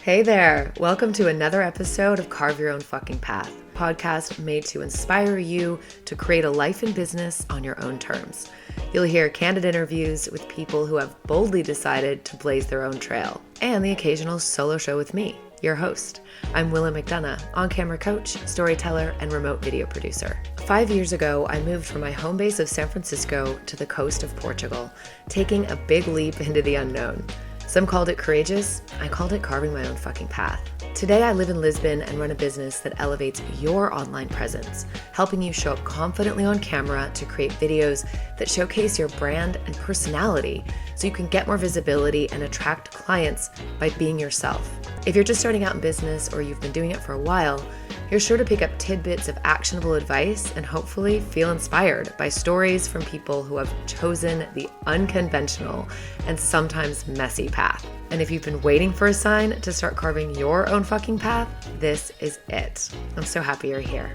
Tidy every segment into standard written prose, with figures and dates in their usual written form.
Hey there. Welcome to another episode of Carve Your Own Fucking Path, a podcast made to inspire you to create a life and business on your own terms. You'll hear candid interviews with people who have boldly decided to blaze their own trail, and the occasional solo show with me, your host. I'm Willa McDonough, on-camera coach, storyteller, and remote video producer. 5 years ago, I moved from my home base of San Francisco to the coast of Portugal, taking a big leap into the unknown. Some called it courageous. I called it carving my own fucking path. Today, I live in Lisbon and run a business that elevates your online presence, helping you show up confidently on camera to create videos that showcase your brand and personality so you can get more visibility and attract clients by being yourself. If you're just starting out in business or you've been doing it for a while, you're sure to pick up tidbits of actionable advice and hopefully feel inspired by stories from people who have chosen the unconventional and sometimes messy path. And if you've been waiting for a sign to start carving your own fucking path, this is it. I'm so happy you're here.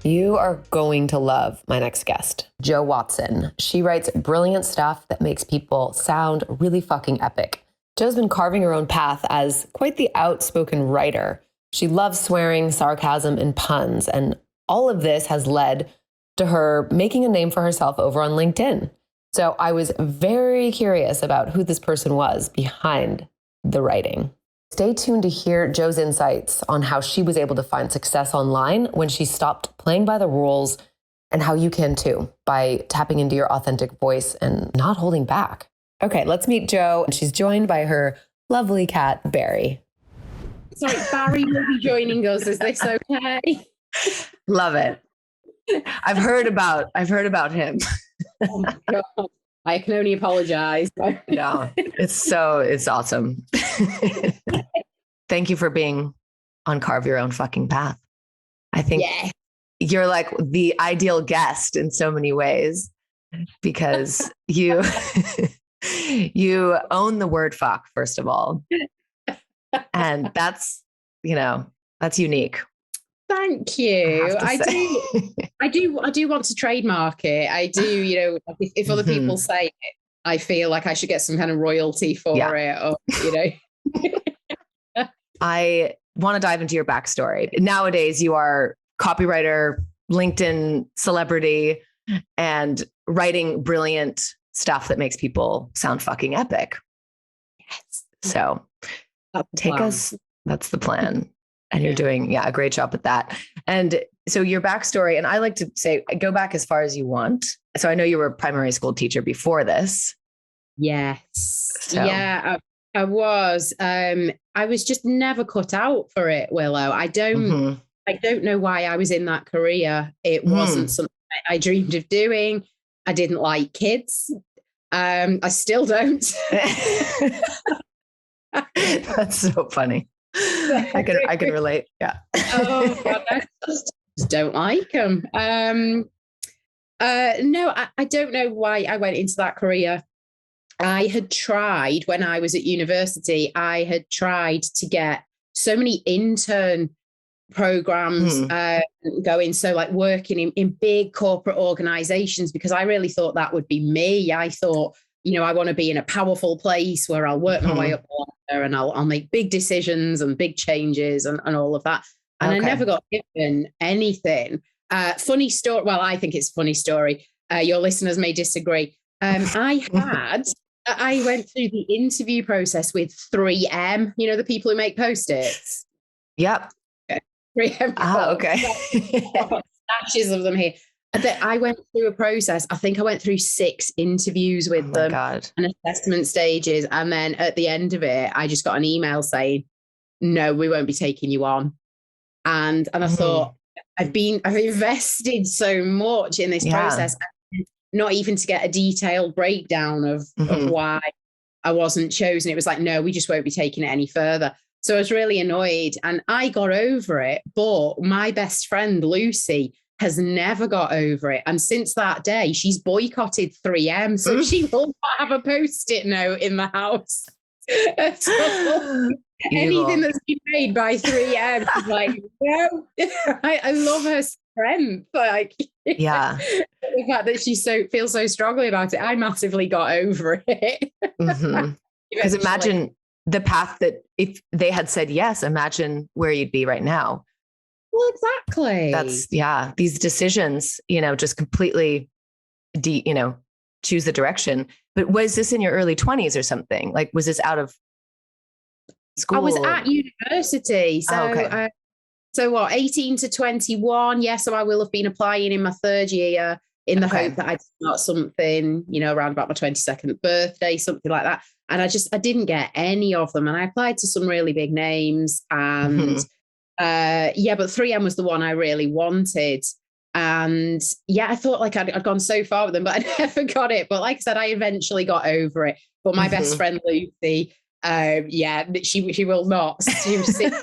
You are going to love my next guest, Jo Watson. She writes brilliant stuff that makes people sound really fucking epic. Jo's been carving her own path as quite the outspoken writer. She loves swearing, sarcasm, and puns, and all of this has led to her making a name for herself over on LinkedIn. So I was very curious about who this person was behind the writing. Stay tuned to hear Jo's insights on how she was able to find success online when she stopped playing by the rules, and how you can too by tapping into your authentic voice and not holding back. Okay, let's meet Jo. She's joined by her lovely cat, Barry. Sorry, Barry will be joining us. Is this okay? Love it. I've heard about him. Oh my God. I can only apologize. No, it's awesome. Thank you for being on Carve Your Own Fucking Path. I think you're like the ideal guest in so many ways because you you own the word fuck, first of all. And that's unique. Thank you. I do want to trademark it. I do, if other people say it, I feel like I should get some kind of royalty for it. Or, I want to dive into your backstory. Nowadays, you are copywriter, LinkedIn celebrity, and writing brilliant stuff that makes people sound fucking epic. Yes. So that's the plan. And you're doing, a great job at that. And so your backstory, and I like to say, go back as far as you want. So I know you were a primary school teacher before this. Yes. So. Yeah, I was. I was just never cut out for it, Willow. I don't know why I was in that career. It wasn't something I dreamed of doing. I didn't like kids. I still don't. That's so funny. I can relate. Yeah. Oh God, I just don't like them. No, I don't know why I went into that career. I had tried when I was at university. I had tried to get so many intern programs going. So like working in big corporate organizations, because I really thought that would be me. I thought, I want to be in a powerful place where I'll work my way up there and I'll make big decisions and big changes and all of that. And I never got given anything. Funny story. Well, I think it's a funny story. Your listeners may disagree. I went through the interview process with 3M, the people who make Post-its. Yep. 3M. Okay. I've got stashes of them here. I went through a process. I think I went through 6 interviews with them and assessment stages. And then at the end of it, I just got an email saying, no, we won't be taking you on. And I thought, I've invested so much in this process, not even to get a detailed breakdown of why I wasn't chosen. It was like, no, we just won't be taking it any further. So I was really annoyed and I got over it. But my best friend, Lucy, has never got over it. And since that day, she's boycotted 3M. So she will not have a Post-it note in the house. So anything that's been made by 3M is like, no. I love her strength. Like, the fact that she feels so strongly about it, I massively got over it. Because imagine the path that if they had said yes, imagine where you'd be right now. Well, exactly. These decisions, just completely, choose the direction. But was this in your early 20s or something? Like, was this out of school? I was at university. So, so what, 18 to 21? Yeah. So I will have been applying in my third year in the hope that I'd start something, around about my 22nd birthday, something like that. And I didn't get any of them. And I applied to some really big names and but 3M was the one I really wanted. And I thought like I'd gone so far with them, but I never got it. But like I said, I eventually got over it. But my best friend, Lucy, she will not. She was sitting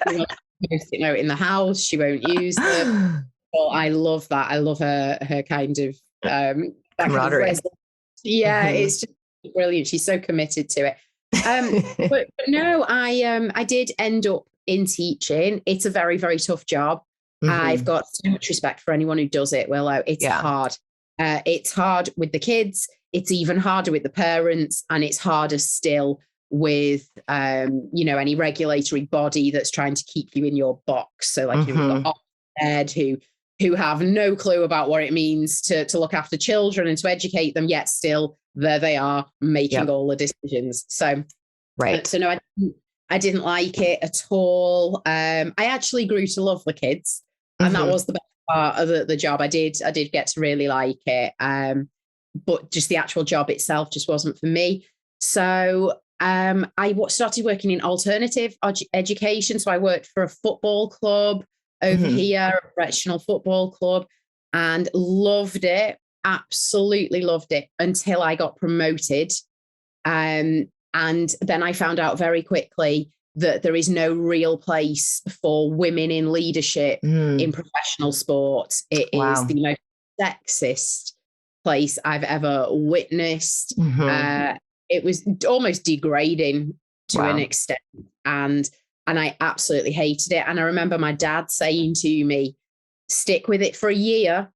in the house. She won't use them. Well, I love that. I love her kind of camaraderie. It's just brilliant. She's so committed to it. But no, I did end up in teaching. It's a very, very tough job. I've got so much respect for anyone who does it, Willow. It's hard. It's hard with the kids. It's even harder with the parents, and it's harder still with any regulatory body that's trying to keep you in your box. So like you've got Ofsted who have no clue about what it means to look after children and to educate them, yet still there they are making all the decisions. So so no, I didn't like it at all. I actually grew to love the kids, and that was the best part of the job. I did get to really like it, but just the actual job itself just wasn't for me. So I started working in alternative education. So I worked for a football club over here, a professional football club, and loved it. Absolutely loved it until I got promoted. And then I found out very quickly that there is no real place for women in leadership in professional sport. It is the most sexist place I've ever witnessed. It was almost degrading to an extent. And I absolutely hated it. And I remember my dad saying to me, stick with it for a year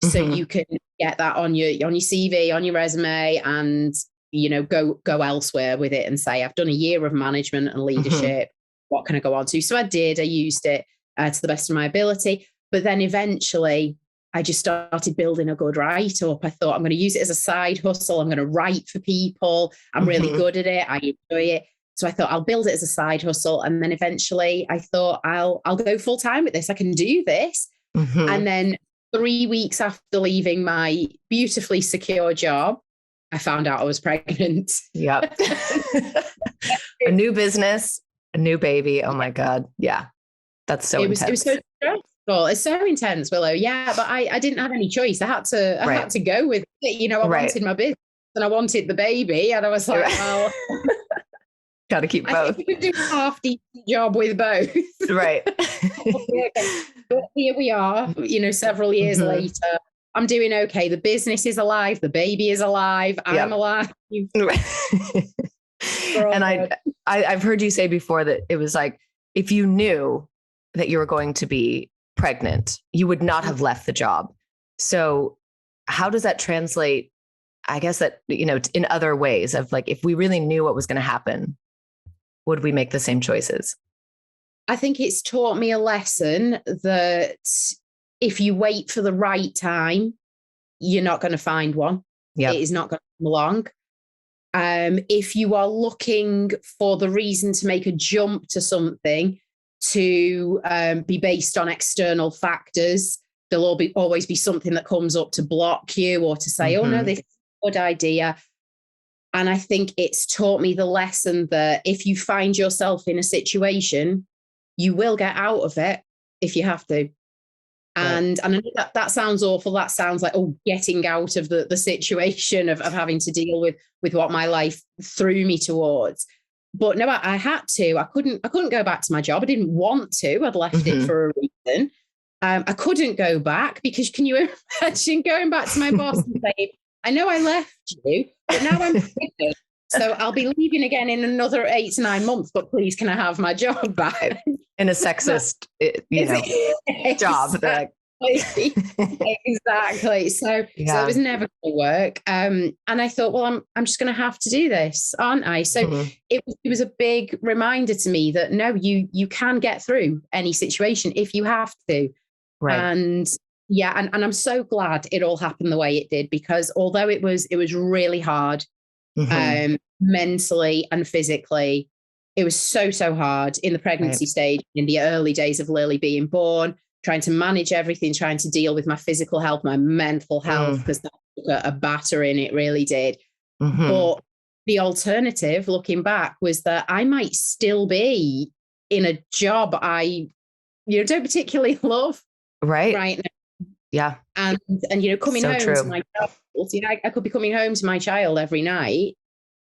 so you can get that on your CV, on your resume, and go elsewhere with it and say, I've done a year of management and leadership. What can I go on to? So I did. I used it to the best of my ability. But then eventually I just started building a good write-up. I thought I'm going to use it as a side hustle. I'm going to write for people. I'm really good at it. I enjoy it. So I thought I'll build it as a side hustle. And then eventually I thought I'll go full time with this. I can do this. And then 3 weeks after leaving my beautifully secure job, I found out I was pregnant. Yep. A new business, a new baby. Oh my God. Yeah. That's so intense. It was so stressful. It's so intense, Willow. Yeah. But I didn't have any choice. I had to go with it. I wanted my business and I wanted the baby. And I was like, well, got to keep both. You could do a half-decent job with both. Right. But here we are, several years later. I'm doing okay. The business is alive. The baby is alive. I'm alive. And I've heard you say before that it was like, if you knew that you were going to be pregnant, you would not have left the job. So how does that translate? I guess that, in other ways of like, if we really knew what was going to happen, would we make the same choices? I think it's taught me a lesson that if you wait for the right time, you're not going to find one. It is not going to come along. If you are looking for the reason to make a jump to something to be based on external factors, there'll always be something that comes up to block you or to say, oh no, this is a good idea. And I think it's taught me the lesson that if you find yourself in a situation, you will get out of it if you have to. And I know that sounds awful. That sounds like, getting out of the situation of having to deal with what my life threw me towards. But no, I had to. I couldn't go back to my job. I didn't want to. I'd left it for a reason. I couldn't go back because can you imagine going back to my boss and saying, I know I left you, but now I'm pregnant. So I'll be leaving again in another 8 to 9 months, but please can I have my job back? In a sexist, job. Like, Exactly. So it was never going to work. And I thought, well, I'm just going to have to do this, aren't I? So it was a big reminder to me that no, you can get through any situation if you have to. Right. And and I'm so glad it all happened the way it did, because although it was really hard, mentally and physically, it was so hard in the pregnancy stage, in the early days of Lily being born, trying to manage everything, trying to deal with my physical health, my mental health, because that took a battering, it really did. But the alternative, looking back, was that I might still be in a job I, don't particularly love right now. Yeah. And coming home to my child, I could be coming home to my child every night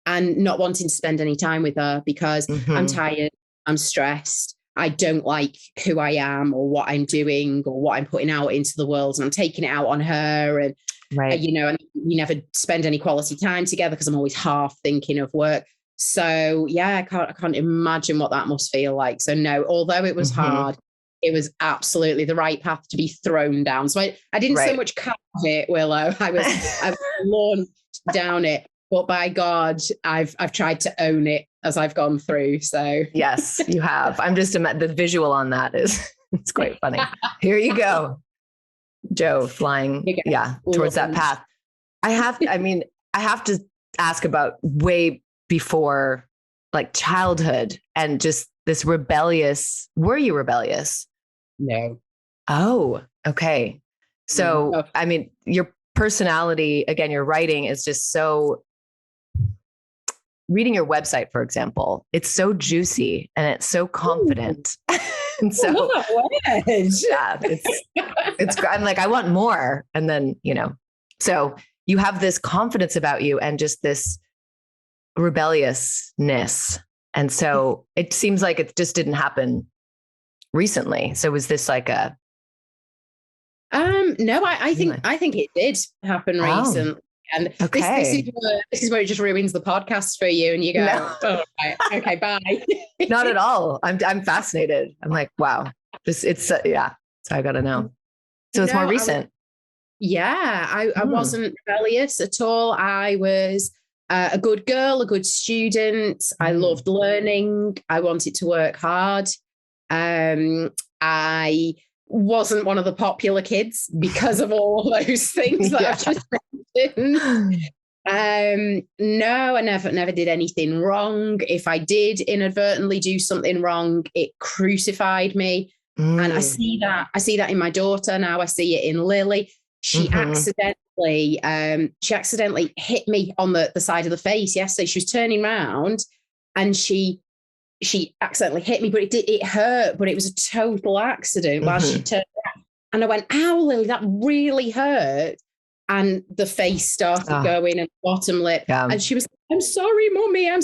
and not wanting to spend any time with her because I'm tired, I'm stressed, I don't like who I am or what I'm doing or what I'm putting out into the world, and I'm taking it out on her. And and we never spend any quality time together because I'm always half thinking of work. So I can't imagine what that must feel like. So no, although it was hard, it was absolutely the right path to be thrown down. So I didn't so much carve it, Willow. I was launched down it. But by God, I've tried to own it as I've gone through. So yes, you have. I'm just the visual on that it's quite funny. Here you go, Joe, flying towards that path. I have to ask about way before, like, childhood and just this rebellious. Were you rebellious? No. Oh, okay. So your personality, again, your writing is just so. Reading your website, for example, it's so juicy and it's so confident. And so it's I'm like, I want more. And then, so you have this confidence about you and just this rebelliousness. And so it seems like it just didn't happen recently. So was this like a no, I think it did happen recently. And this is where it just ruins the podcast for you, and you go, oh, okay, bye. Not at all. I'm fascinated. I'm like, wow, So I got to know. So it's more recent. I wasn't rebellious at all. I was a good girl, a good student. I loved learning. I wanted to work hard. I wasn't one of the popular kids because of all those things that I've just mentioned. No, I never did anything wrong. If I did inadvertently do something wrong, it crucified me. And I see that in my daughter now. I see it in Lily. She accidentally hit me on the side of the face yesterday. She was turning around and she accidentally hit me, but it hurt, but it was a total accident while she turned around. And I went, ow, Lily, that really hurt. And the face started going and bottom lip. Yeah. And she was like, I'm sorry, Mummy. And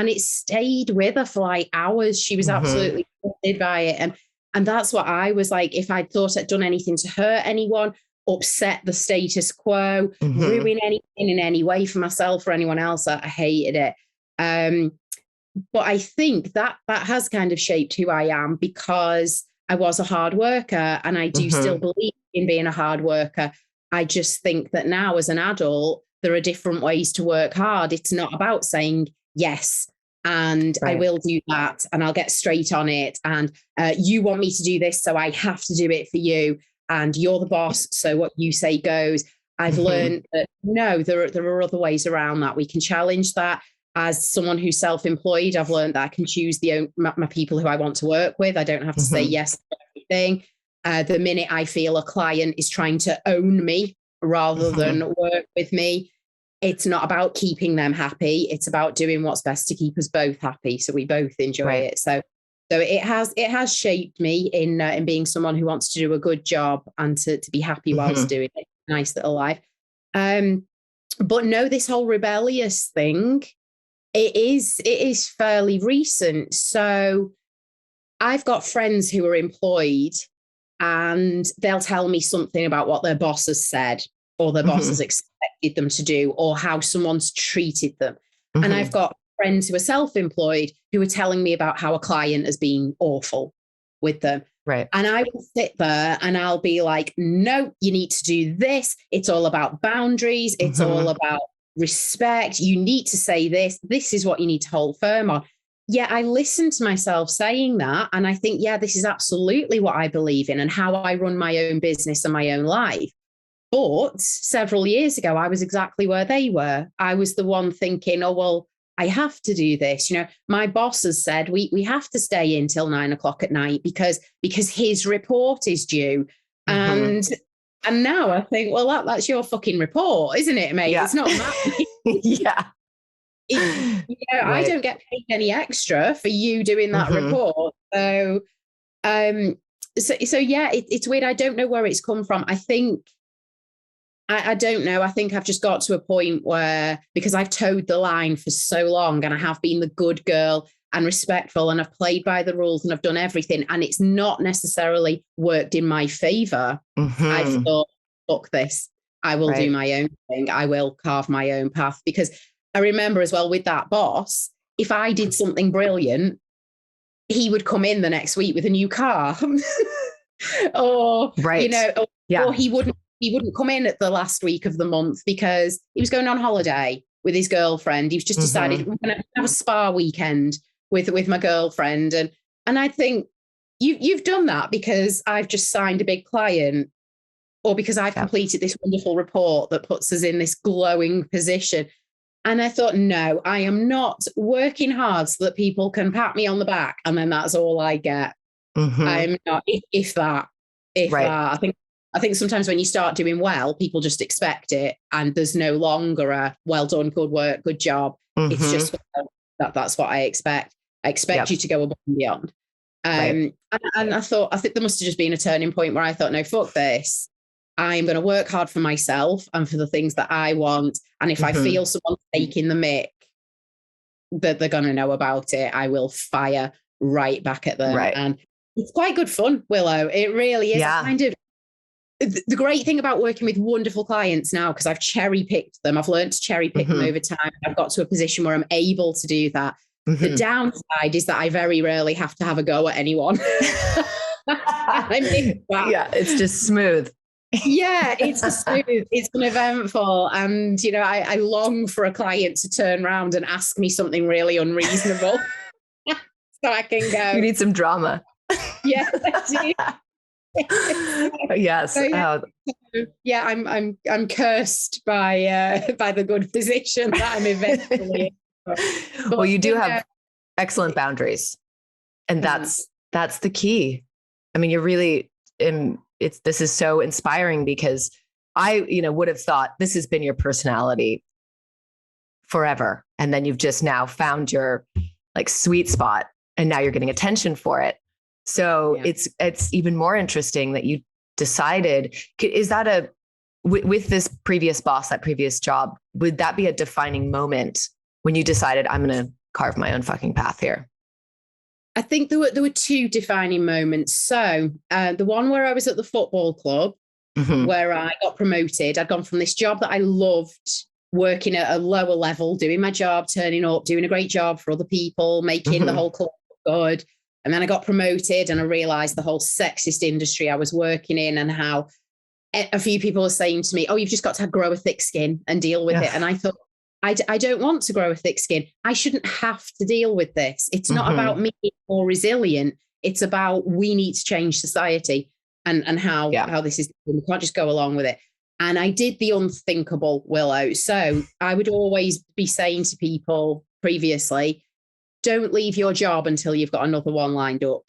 it stayed with her for like hours. She was absolutely affected by it. And that's what I was like, if I thought I'd done anything to hurt anyone, upset the status quo, ruin anything in any way for myself or anyone else, I hated it. But I think that has kind of shaped who I am, because I was a hard worker and I do still believe in being a hard worker. I just think that now as an adult, there are different ways to work hard. It's not about saying yes, and I will do that and I'll get straight on it. And you want me to do this, so I have to do it for you. And you're the boss, so what you say goes. I've learned that no, there are other ways around that. We can challenge that. As someone who's self-employed, I've learned that I can choose my people who I want to work with. I don't have to say yes to everything. The minute I feel a client is trying to own me rather than work with me, it's not about keeping them happy. It's about doing what's best to keep us both happy, so we both enjoy it. So it has shaped me in being someone who wants to do a good job and to be happy whilst doing it. Nice little life. But no, this whole rebellious thing, it is fairly recent. So I've got friends who are employed and they'll tell me something about what their boss has said or their boss has expected them to do or how someone's treated them. And I've got friends who are self-employed who are telling me about how a client has been awful with them. Right. And I will sit there and I'll be like, no, you need to do this. It's all about boundaries. It's all about respect. You need to say this. This is what you need to hold firm on. Yeah, I listen to myself saying that. And I think, yeah, this is absolutely what I believe in and how I run my own business and my own life. But several years ago, I was exactly where they were. I was the one thinking, oh, well, I have to do this. You know, my boss has said we have to stay in till 9 o'clock at night because his report is due. And now I think, well, that's your fucking report, isn't it, mate? Yeah. It's not mine. Yeah. Right. I don't get paid any extra for you doing that report. So yeah, it's weird. I don't know where it's come from. I think, I don't know. I think I've just got to a point where, because I've towed the line for so long and I have been the good girl and respectful and I've played by the rules and I've done everything and it's not necessarily worked in my favor. I've thought, fuck this. I will do my own thing. I will carve my own path. Because I remember as well with that boss, if I did something brilliant, he would come in the next week with a new car or, you know, or he wouldn't come in at the last week of the month because he was going on holiday with his girlfriend. He was just decided we're going to have a spa weekend with my girlfriend. And I think you've done that because I've just signed a big client or because I've completed this wonderful report that puts us in this glowing position. And I thought, no, I am not working hard so that people can pat me on the back and then that's all I get. I'm not, if that. I think sometimes when you start doing well, people just expect it and there's no longer a well done, good work, good job. It's just that's what I expect. I expect you to go above and beyond. And I think there must have just been a turning point where I thought, no, fuck this. I'm going to work hard for myself and for the things that I want. And if I feel someone taking the mick, that they're going to know about it, I will fire right back at them. And it's quite good fun, Willow. It really is. Kind of the great thing about working with wonderful clients now, because I've cherry picked them, I've learned to cherry pick them over time. I've got to a position where I'm able to do that. The downside is that I very rarely have to have a go at anyone. It's just smooth. Yeah, it's smooth. It's uneventful. And, you know, I long for a client to turn around and ask me something really unreasonable so I can go. You need some drama. Yeah, I do. Yes. So, I'm cursed by the good position that I'm eventually in. Well, you do have excellent boundaries, and that's the key. I mean, you're really this is so inspiring because I, would have thought this has been your personality forever, and then you've just now found your like sweet spot, and now you're getting attention for it. So it's even more interesting that you decided, is that with this previous boss, that previous job, would that be a defining moment when you decided I'm going to carve my own fucking path here? I think there were two defining moments. So the one where I was at the football club, where I got promoted, I'd gone from this job that I loved, working at a lower level, doing my job, turning up, doing a great job for other people, making the whole club good. And then I got promoted and I realized the whole sexist industry I was working in and how a few people were saying to me, oh, you've just got to grow a thick skin and deal with it. And I thought, I don't want to grow a thick skin. I shouldn't have to deal with this. It's not about me being more resilient. It's about we need to change society and how this is. We can't just go along with it. And I did the unthinkable, Willow. So I would always be saying to people previously, don't leave your job until you've got another one lined up.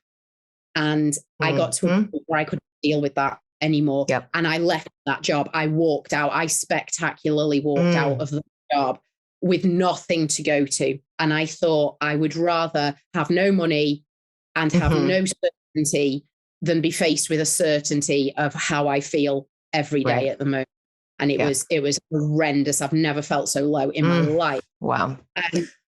And I got to a point where I couldn't deal with that anymore. And I left that job. I walked out. I spectacularly walked out of the job with nothing to go to. And I thought I would rather have no money and have no certainty than be faced with a certainty of how I feel every day at the moment. And it was horrendous. I've never felt so low in my life. Wow.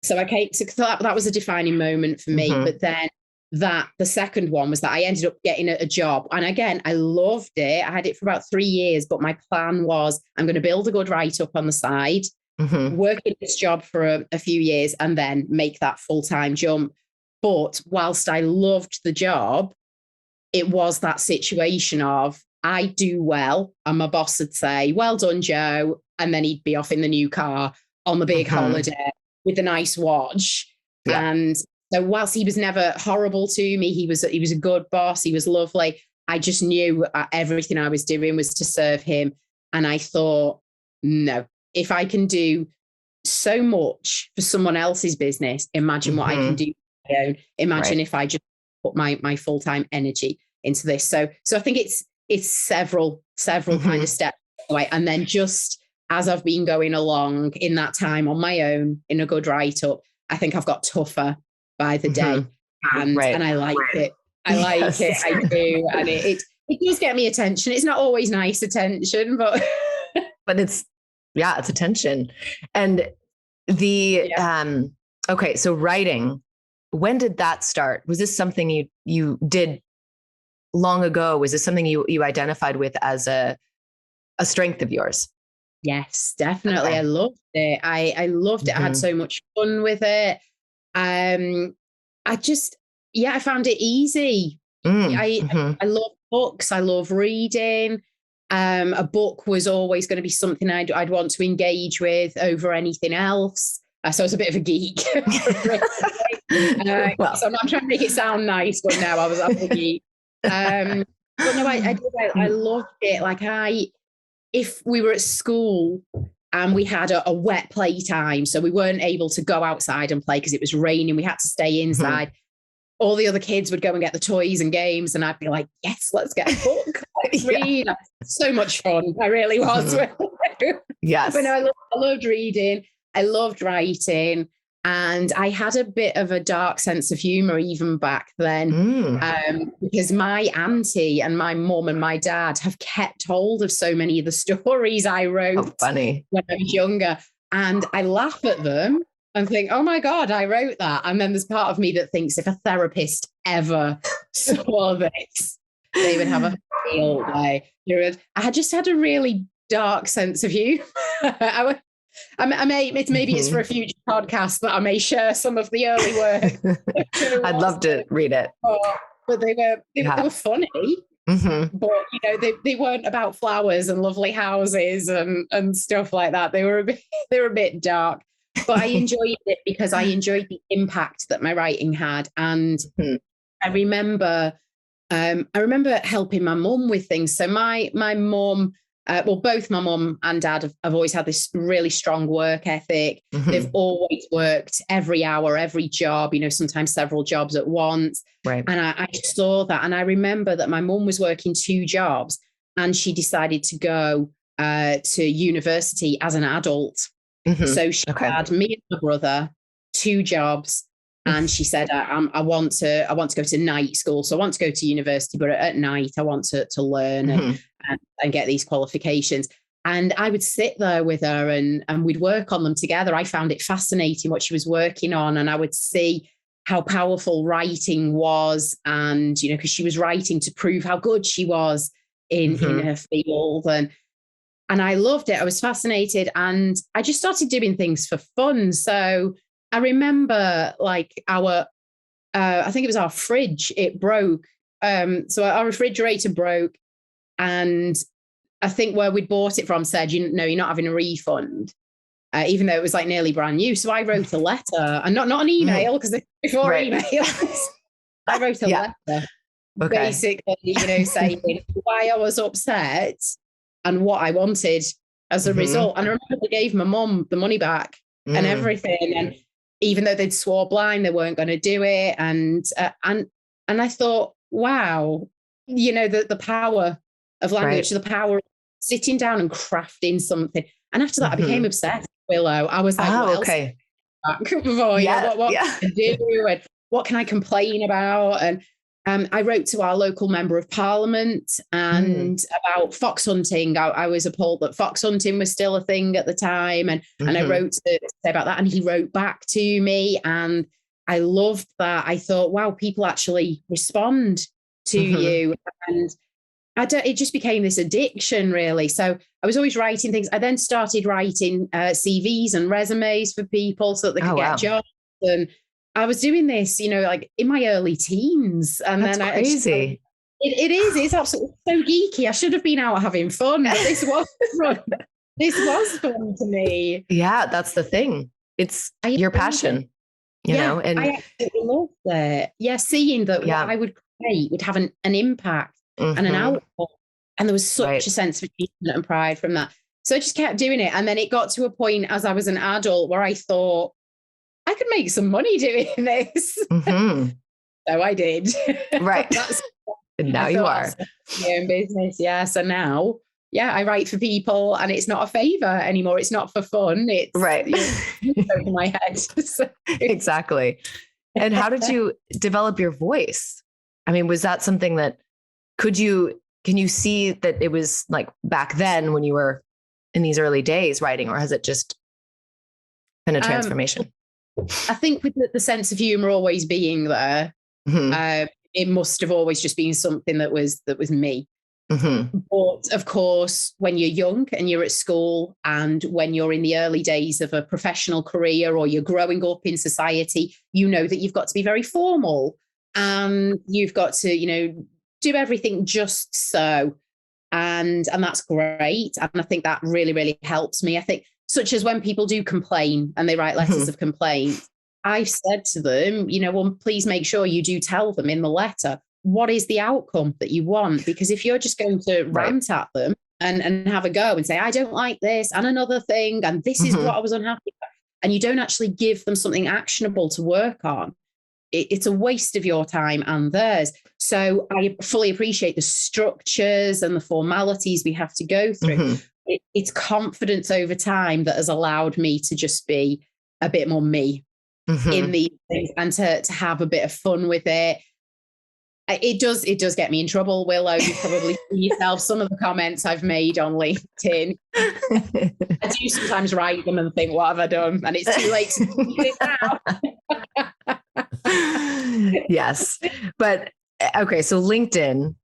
So I came to that was a defining moment for me. But then the second one was that I ended up getting a job. And again, I loved it. I had it for about 3 years, but my plan was I'm going to build a good write-up on the side, work in this job for a few years and then make that full-time jump. But whilst I loved the job, it was that situation of, I do well, and my boss would say, well done, Joe. And then he'd be off in the new car on the big holiday with the nice watch. Yeah. And so whilst he was never horrible to me, he was a good boss. He was lovely. I just knew everything I was doing was to serve him. And I thought, no, if I can do so much for someone else's business, imagine what I can do for my own. Imagine if I just put my full-time energy into this. So I think it's several kind of steps away. And then just as I've been going along in that time on my own in a good write-up, I think I've got tougher by the day. And I like it. I like it. I do. And it does get me attention. It's not always nice attention, but it's attention. And okay, so writing, when did that start? Was this something you did long ago? Was this something you identified with as a strength of yours? Yes, definitely. Okay. I loved it. I loved it. I had so much fun with it. I found it easy. I love books. I love reading. A book was always going to be something I'd want to engage with over anything else. So I was a bit of a geek. So I'm trying to make it sound nice, but no, I was a geek. But no, I loved it. Like if we were at school and we had a wet playtime, so we weren't able to go outside and play because it was raining, we had to stay inside. All the other kids would go and get the toys and games, and I'd be like, yes, let's get a book. Let's read. So much fun. I really was. Yes. But no, I loved reading. I loved writing. And I had a bit of a dark sense of humor even back then, because my auntie and my mum and my dad have kept hold of so many of the stories I wrote funny. When I was younger. And I laugh at them and think, oh my God, I wrote that. And then there's part of me that thinks if a therapist ever saw this, they would have a field day. I had just had a really dark sense of humor. Maybe it's for a future podcast that I may share some of the early work. I'd love to read it. But they were funny. But they weren't about flowers and lovely houses and stuff like that. They were a bit dark. But I enjoyed it because I enjoyed the impact that my writing had. And I remember helping my mum with things. So my mum, both my mum and dad have always had this really strong work ethic. They've always worked every hour, every job, sometimes several jobs at once. Right. And I saw that. And I remember that my mum was working 2 jobs and she decided to go to university as an adult. So she had me and my brother, 2 jobs. And she said, I want to go to night school. So I want to go to university, but at night I want to learn and get these qualifications. And I would sit there with her and we'd work on them together. I found it fascinating what she was working on. And I would see how powerful writing was. And, because she was writing to prove how good she was in her field. And I loved it. I was fascinated. And I just started doing things for fun. So I remember I think it was our fridge, it broke. So our refrigerator broke. And I think where we'd bought it from said, you're not having a refund, even though it was like nearly brand new. So I wrote a letter, and not an email, because before emails, I wrote a letter, basically, saying why I was upset and what I wanted as a result. And I remember they gave my mum the money back and everything. And even though they'd swore blind, they weren't going to do it. And I thought, wow, the power of language, the power of sitting down and crafting something. And after that, I became obsessed, Willow. I was like, what can I do? And what can I complain about? And I wrote to our local member of parliament and about fox hunting. I was appalled that fox hunting was still a thing at the time. And I wrote to say about that. And he wrote back to me. And I loved that. I thought, wow, people actually respond to you. And it just became this addiction, really. So I was always writing things. I then started writing CVs and resumes for people so that they could get jobs. And I was doing this, in my early teens. And That's then crazy. It is. It's absolutely so geeky. I should have been out having fun, but this was fun. This was fun to me. Yeah, that's the thing. It's your passion, you know, and I absolutely love that. Yeah, seeing that what I would create would have an impact and an output. And there was such a sense of achievement and pride from that. So I just kept doing it. And then it got to a point as I was an adult where I thought, I could make some money doing this. So I did. Right. And now you are. My own business. Yeah. So now, I write for people and it's not a favor anymore. It's not for fun. It's over my head. Exactly. And how did you develop your voice? I mean, was that something that can you see that it was like back then when you were in these early days writing, or has it just been a transformation? I think with the sense of humor always being there, it must have always just been something that was me. But of course, when you're young and you're at school and when you're in the early days of a professional career or you're growing up in society, you know that you've got to be very formal and you've got to, do everything just so. And that's great. And I think that really, really helps me. I think such as when people do complain and they write letters of complaint, I've said to them, well, please make sure you do tell them in the letter, what is the outcome that you want? Because if you're just going to rant at them and have a go and say, I don't like this and another thing, and this is what I was unhappy about, and you don't actually give them something actionable to work on, it's a waste of your time and theirs. So I fully appreciate the structures and the formalities we have to go through. It's confidence over time that has allowed me to just be a bit more me in these things and to have a bit of fun with it. It does get me in trouble, Willow. You probably see yourself some of the comments I've made on LinkedIn. I do sometimes write them and think, what have I done? And it's too late to do it now. Yes. But okay, so LinkedIn,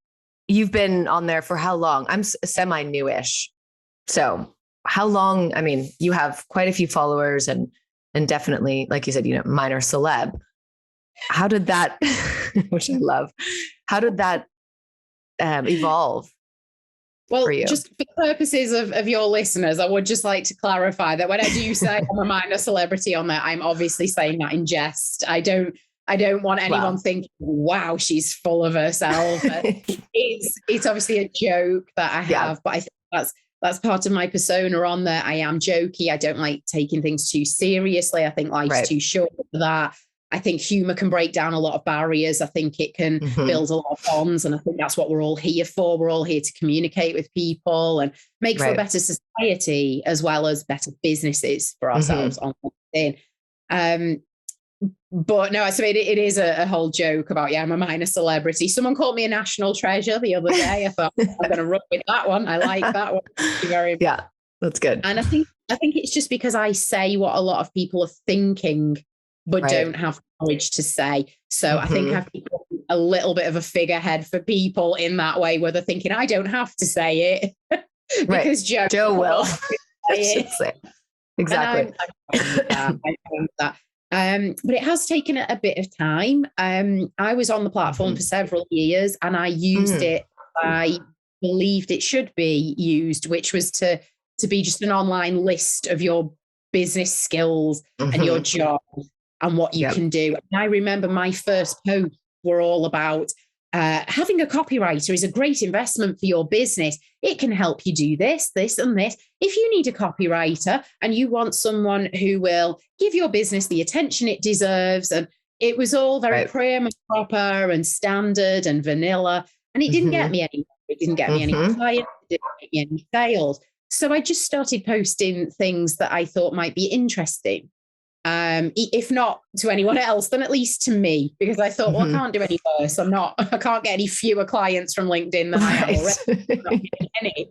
you've been on there for how long? I'm semi-newish. So how long? I mean, you have quite a few followers and definitely, like you said, minor celeb. How did that, which I love, how did that evolve? Well, just for purposes of your listeners, I would just like to clarify that when I do say I'm a minor celebrity on there, I'm obviously saying that in jest. I don't want anyone thinking, wow, she's full of herself. It's obviously a joke that I have, but I think that's part of my persona on there. I am jokey. I don't like taking things too seriously. I think life's too short for that. I think humor can break down a lot of barriers. I think it can build a lot of bonds. And I think that's what we're all here for. We're all here to communicate with people and make for a better society as well as better businesses for ourselves on LinkedIn. But no, so it is a whole joke about, I'm a minor celebrity. Someone called me a national treasure the other day. I thought, I'm going to run with that one. I like that one. Yeah, that's good. And I think it's just because I say what a lot of people are thinking, but don't have courage to say. So I think I've become a little bit of a figurehead for people in that way, where they're thinking, I don't have to say it because Joe will. Exactly. But it has taken a bit of time. I was on the platform for several years and I used it. I believed it should be used, which was to be just an online list of your business skills and your job and what you can do. And I remember my first posts were all about having a copywriter is a great investment for your business. It can help you do this, this, and this. If you need a copywriter and you want someone who will give your business the attention it deserves, and it was all very prim and proper and standard and vanilla, and it didn't get me anywhere. It didn't get me any clients. It didn't get me any sales. So I just started posting things that I thought might be interesting. If not to anyone else, then at least to me, because I thought, well, I can't do any worse. I can't get any fewer clients from LinkedIn than I have already. I'm not getting any.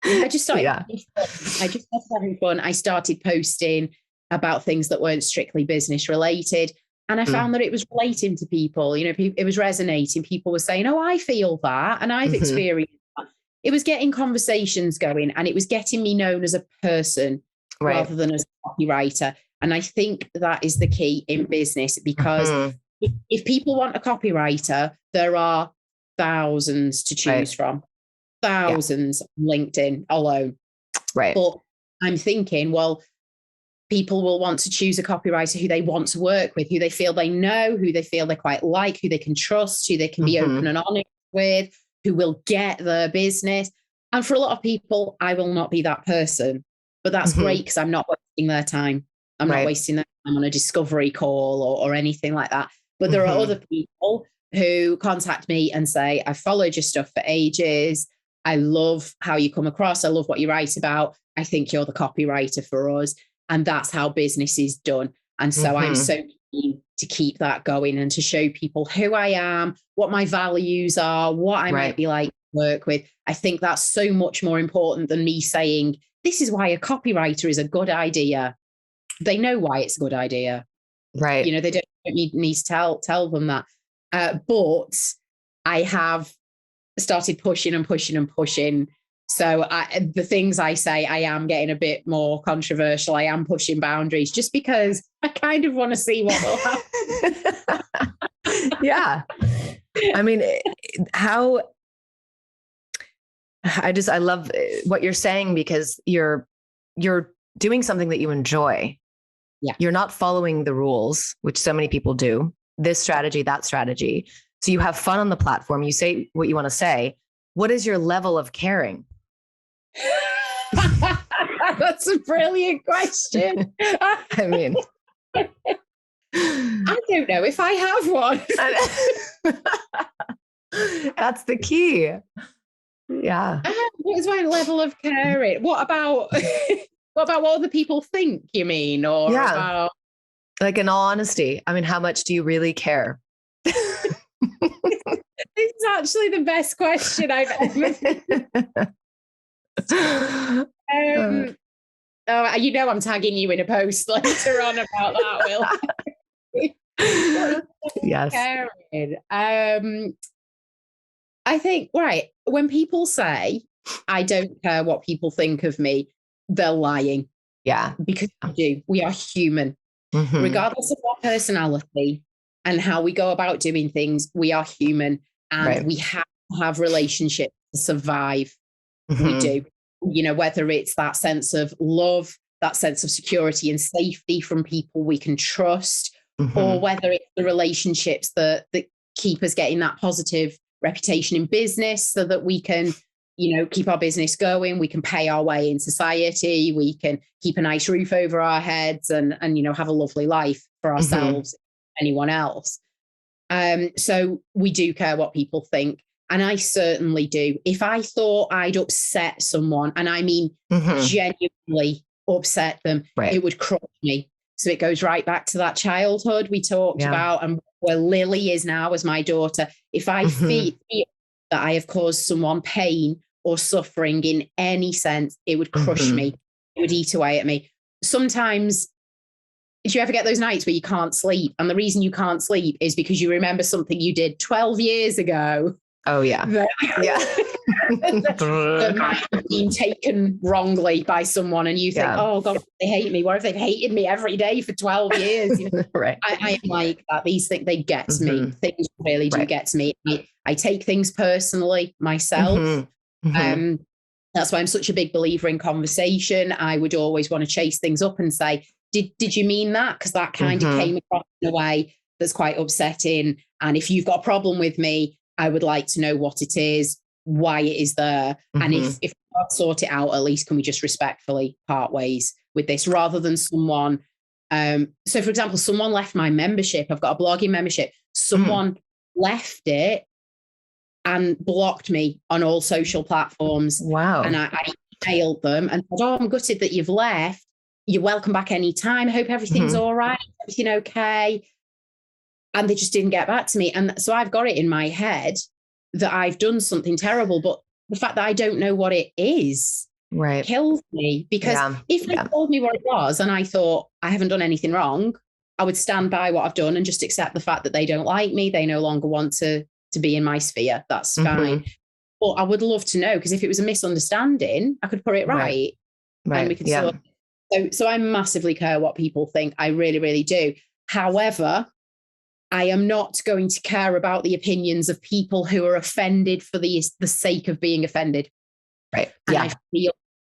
I just started having fun. I started posting about things that weren't strictly business related. And I found that it was relating to people, it was resonating. People were saying, oh, I feel that. And I've experienced that. It was getting conversations going and it was getting me known as a person rather than as a copywriter. And I think that is the key in business, because if people want a copywriter, there are thousands to choose from, thousands on LinkedIn alone. Right. But I'm thinking, well, people will want to choose a copywriter who they want to work with, who they feel they know, who they feel they quite like, who they can trust, who they can be open and honest with, who will get their business. And for a lot of people, I will not be that person. But that's great because I'm not wasting their time. I'm not wasting their time on a discovery call or anything like that. But there are other people who contact me and say, I've followed your stuff for ages. I love how you come across. I love what you write about. I think you're the copywriter for us. And that's how business is done. And so I'm so keen to keep that going and to show people who I am, what my values are, what I might be like to work with. I think that's so much more important than me saying, this is why a copywriter is a good idea. They know why it's a good idea. Right. You know, they don't need to tell them that. But I have started pushing. So the things I say, I am getting a bit more controversial. I am pushing boundaries just because I kind of want to see what will happen. Yeah. I mean, I love what you're saying because you're doing something that you enjoy. Yeah. You're not following the rules, which so many people do. This strategy, that strategy. So you have fun on the platform. You say what you want to say. What is your level of caring? That's a brilliant question. I mean, I don't know if I have one. That's the key. Yeah. What is my level of caring? What about what other people think, you mean? Or about, like, in all honesty, I mean, how much do you really care? It's actually the best question I've ever. You know, I'm tagging you in a post later on about that, Will. Yes. I think, when people say, I don't care what people think of me, they're lying. Yeah. Because we do. We are human. Regardless of our personality and how we go about doing things, we are human. And we have to have relationships to survive. We do. You know, whether it's that sense of love, that sense of security and safety from people we can trust, or whether it's the relationships that keep us getting that positive reputation in business so that we can, you know, keep our business going. We can pay our way in society. We can keep a nice roof over our heads and you know, have a lovely life for ourselves, anyone else. So we do care what people think. And I certainly do. If I thought I'd upset someone, and I mean genuinely upset them, it would crush me. So it goes right back to that childhood we talked about and where Lily is now as my daughter. If I feel that I have caused someone pain or suffering in any sense, it would crush me. It would eat away at me. Sometimes, do you ever get those nights where you can't sleep? And the reason you can't sleep is because you remember something you did 12 years ago. Oh, yeah. That might have been taken wrongly by someone. And you think, oh, God, they hate me. What if they've hated me every day for 12 years? You know? I am like that. These things, they get to me. Things really do get to me. I take things personally myself. That's why I'm such a big believer in conversation. I would always want to chase things up and say, did you mean that? Because that kind of came across in a way that's quite upsetting. And if you've got a problem with me, I would like to know what it is, why it is there. And if we can't sort it out, at least can we just respectfully part ways with this rather than someone. So for example, someone left my membership. I've got a blogging membership. Someone left it and blocked me on all social platforms. Wow. And I emailed them and said, oh, I'm gutted that you've left. You're welcome back anytime. I hope everything's all right. Everything okay? And they just didn't get back to me. And so I've got it in my head that I've done something terrible, but the fact that I don't know what it is kills me. Because if they told me what it was and I thought I haven't done anything wrong, I would stand by what I've done and just accept the fact that they don't like me. They no longer want to be in my sphere. That's fine. But I would love to know, because if it was a misunderstanding, I could put it right. And we could sort it. So I massively care what people think. I really, really do. However, I am not going to care about the opinions of people who are offended for the sake of being offended. Right. And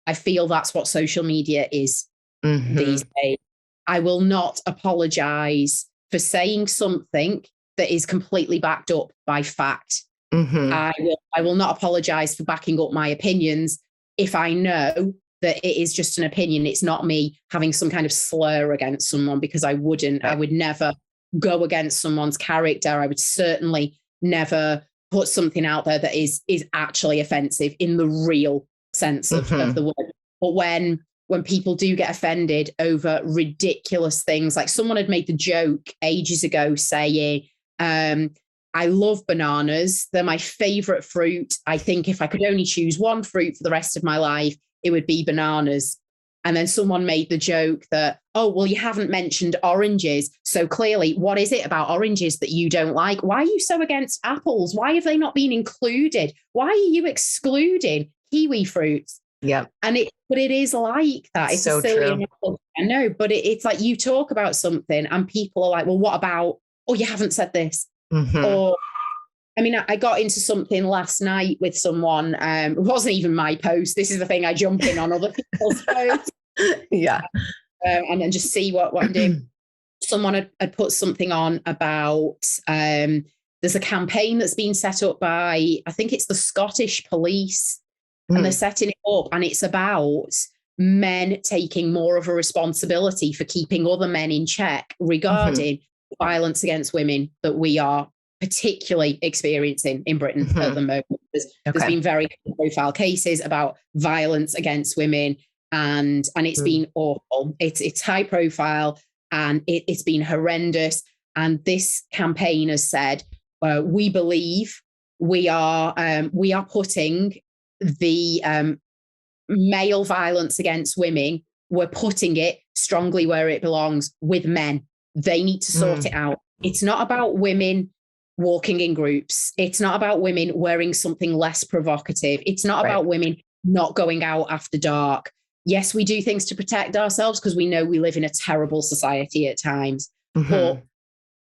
I feel that's what social media is these days. I will not apologize for saying something that is completely backed up by fact. I will not apologize for backing up my opinions if I know that it is just an opinion. It's not me having some kind of slur against someone, because I wouldn't. Right. I would never go against someone's character. I would certainly never put something out there that is actually offensive in the real sense of the word. But when people do get offended over ridiculous things, like someone had made the joke ages ago saying, I love bananas. They're my favorite fruit. I think if I could only choose one fruit for the rest of my life, it would be bananas. And then someone made the joke that, oh, well, you haven't mentioned oranges. So clearly, what is it about oranges that you don't like? Why are you so against apples? Why have they not been included? Why are you excluding kiwi fruits? Yeah. But it is like that. It's so a silly true. I know, but it's like you talk about something and people are like, well, what about, oh, you haven't said this. Or, I mean, I got into something last night with someone. It wasn't even my post. This is the thing. I jump in on other people's posts. Yeah. And then just see what I'm doing. Someone had put something on about, there's a campaign that's been set up by, I think it's the Scottish police, and they're setting it up, and it's about men taking more of a responsibility for keeping other men in check regarding violence against women that we are particularly experiencing in Britain at the moment. There's been very high profile cases about violence against women, and it's been awful. It's high profile, and it's been horrendous. And this campaign has said, we believe we are putting the male violence against women, we're putting it strongly where it belongs, with men. They need to sort it out. It's not about women walking in groups. It's not about women wearing something less provocative. It's not about women not going out after dark. Yes, we do things to protect ourselves because we know we live in a terrible society at times. But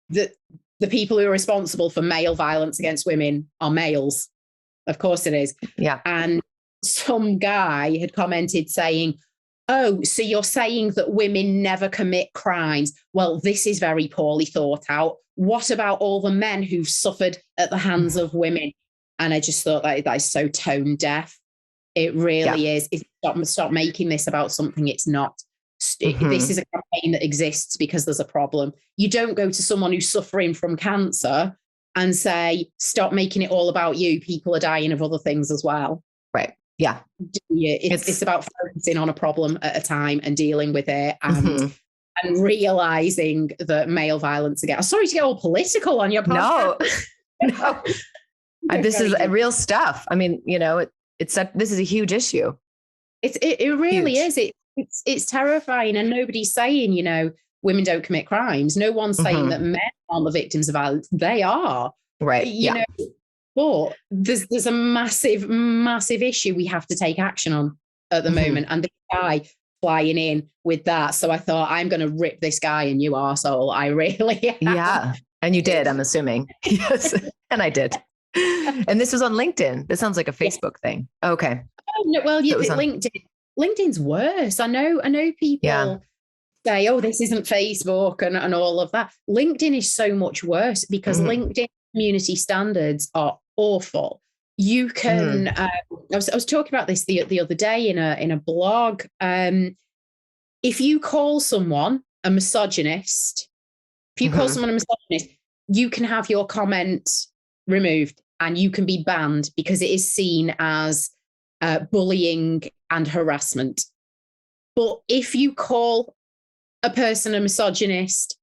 the people who are responsible for male violence against women are males. Of course it is. Yeah. And some guy had commented saying, oh, so you're saying that women never commit crimes? Well, this is very poorly thought out. What about all the men who've suffered at the hands of women? And I just thought that is so tone deaf. It really is. Stop making this about something it's not. This is a campaign that exists because there's a problem. You don't go to someone who's suffering from cancer and say, stop making it all about you. People are dying of other things as well. Right. Yeah. It's about focusing on a problem at a time and dealing with it, and realizing that male violence again. I'm sorry to get all political on your podcast. No. This is real stuff. I mean, this is a huge issue. It really is. It's terrifying, and nobody's saying, women don't commit crimes. No one's saying that men aren't the victims of violence. They are. Right. You know, but there's a massive, massive issue we have to take action on at the moment. And this guy flying in with that. So I thought, I'm going to rip this guy a new arsehole. I really am. Yeah. And you did, I'm assuming. Yes. And I did. And this was on LinkedIn. This sounds like a Facebook thing. Okay. Oh, no, well, LinkedIn's worse. I know people say, oh, this isn't Facebook and all of that. LinkedIn is so much worse because LinkedIn community standards are awful. You can, I was talking about this the other day in a blog. If you call someone a misogynist, you can have your comment removed and you can be banned because it is seen as bullying and harassment. But if you call a person a misogynist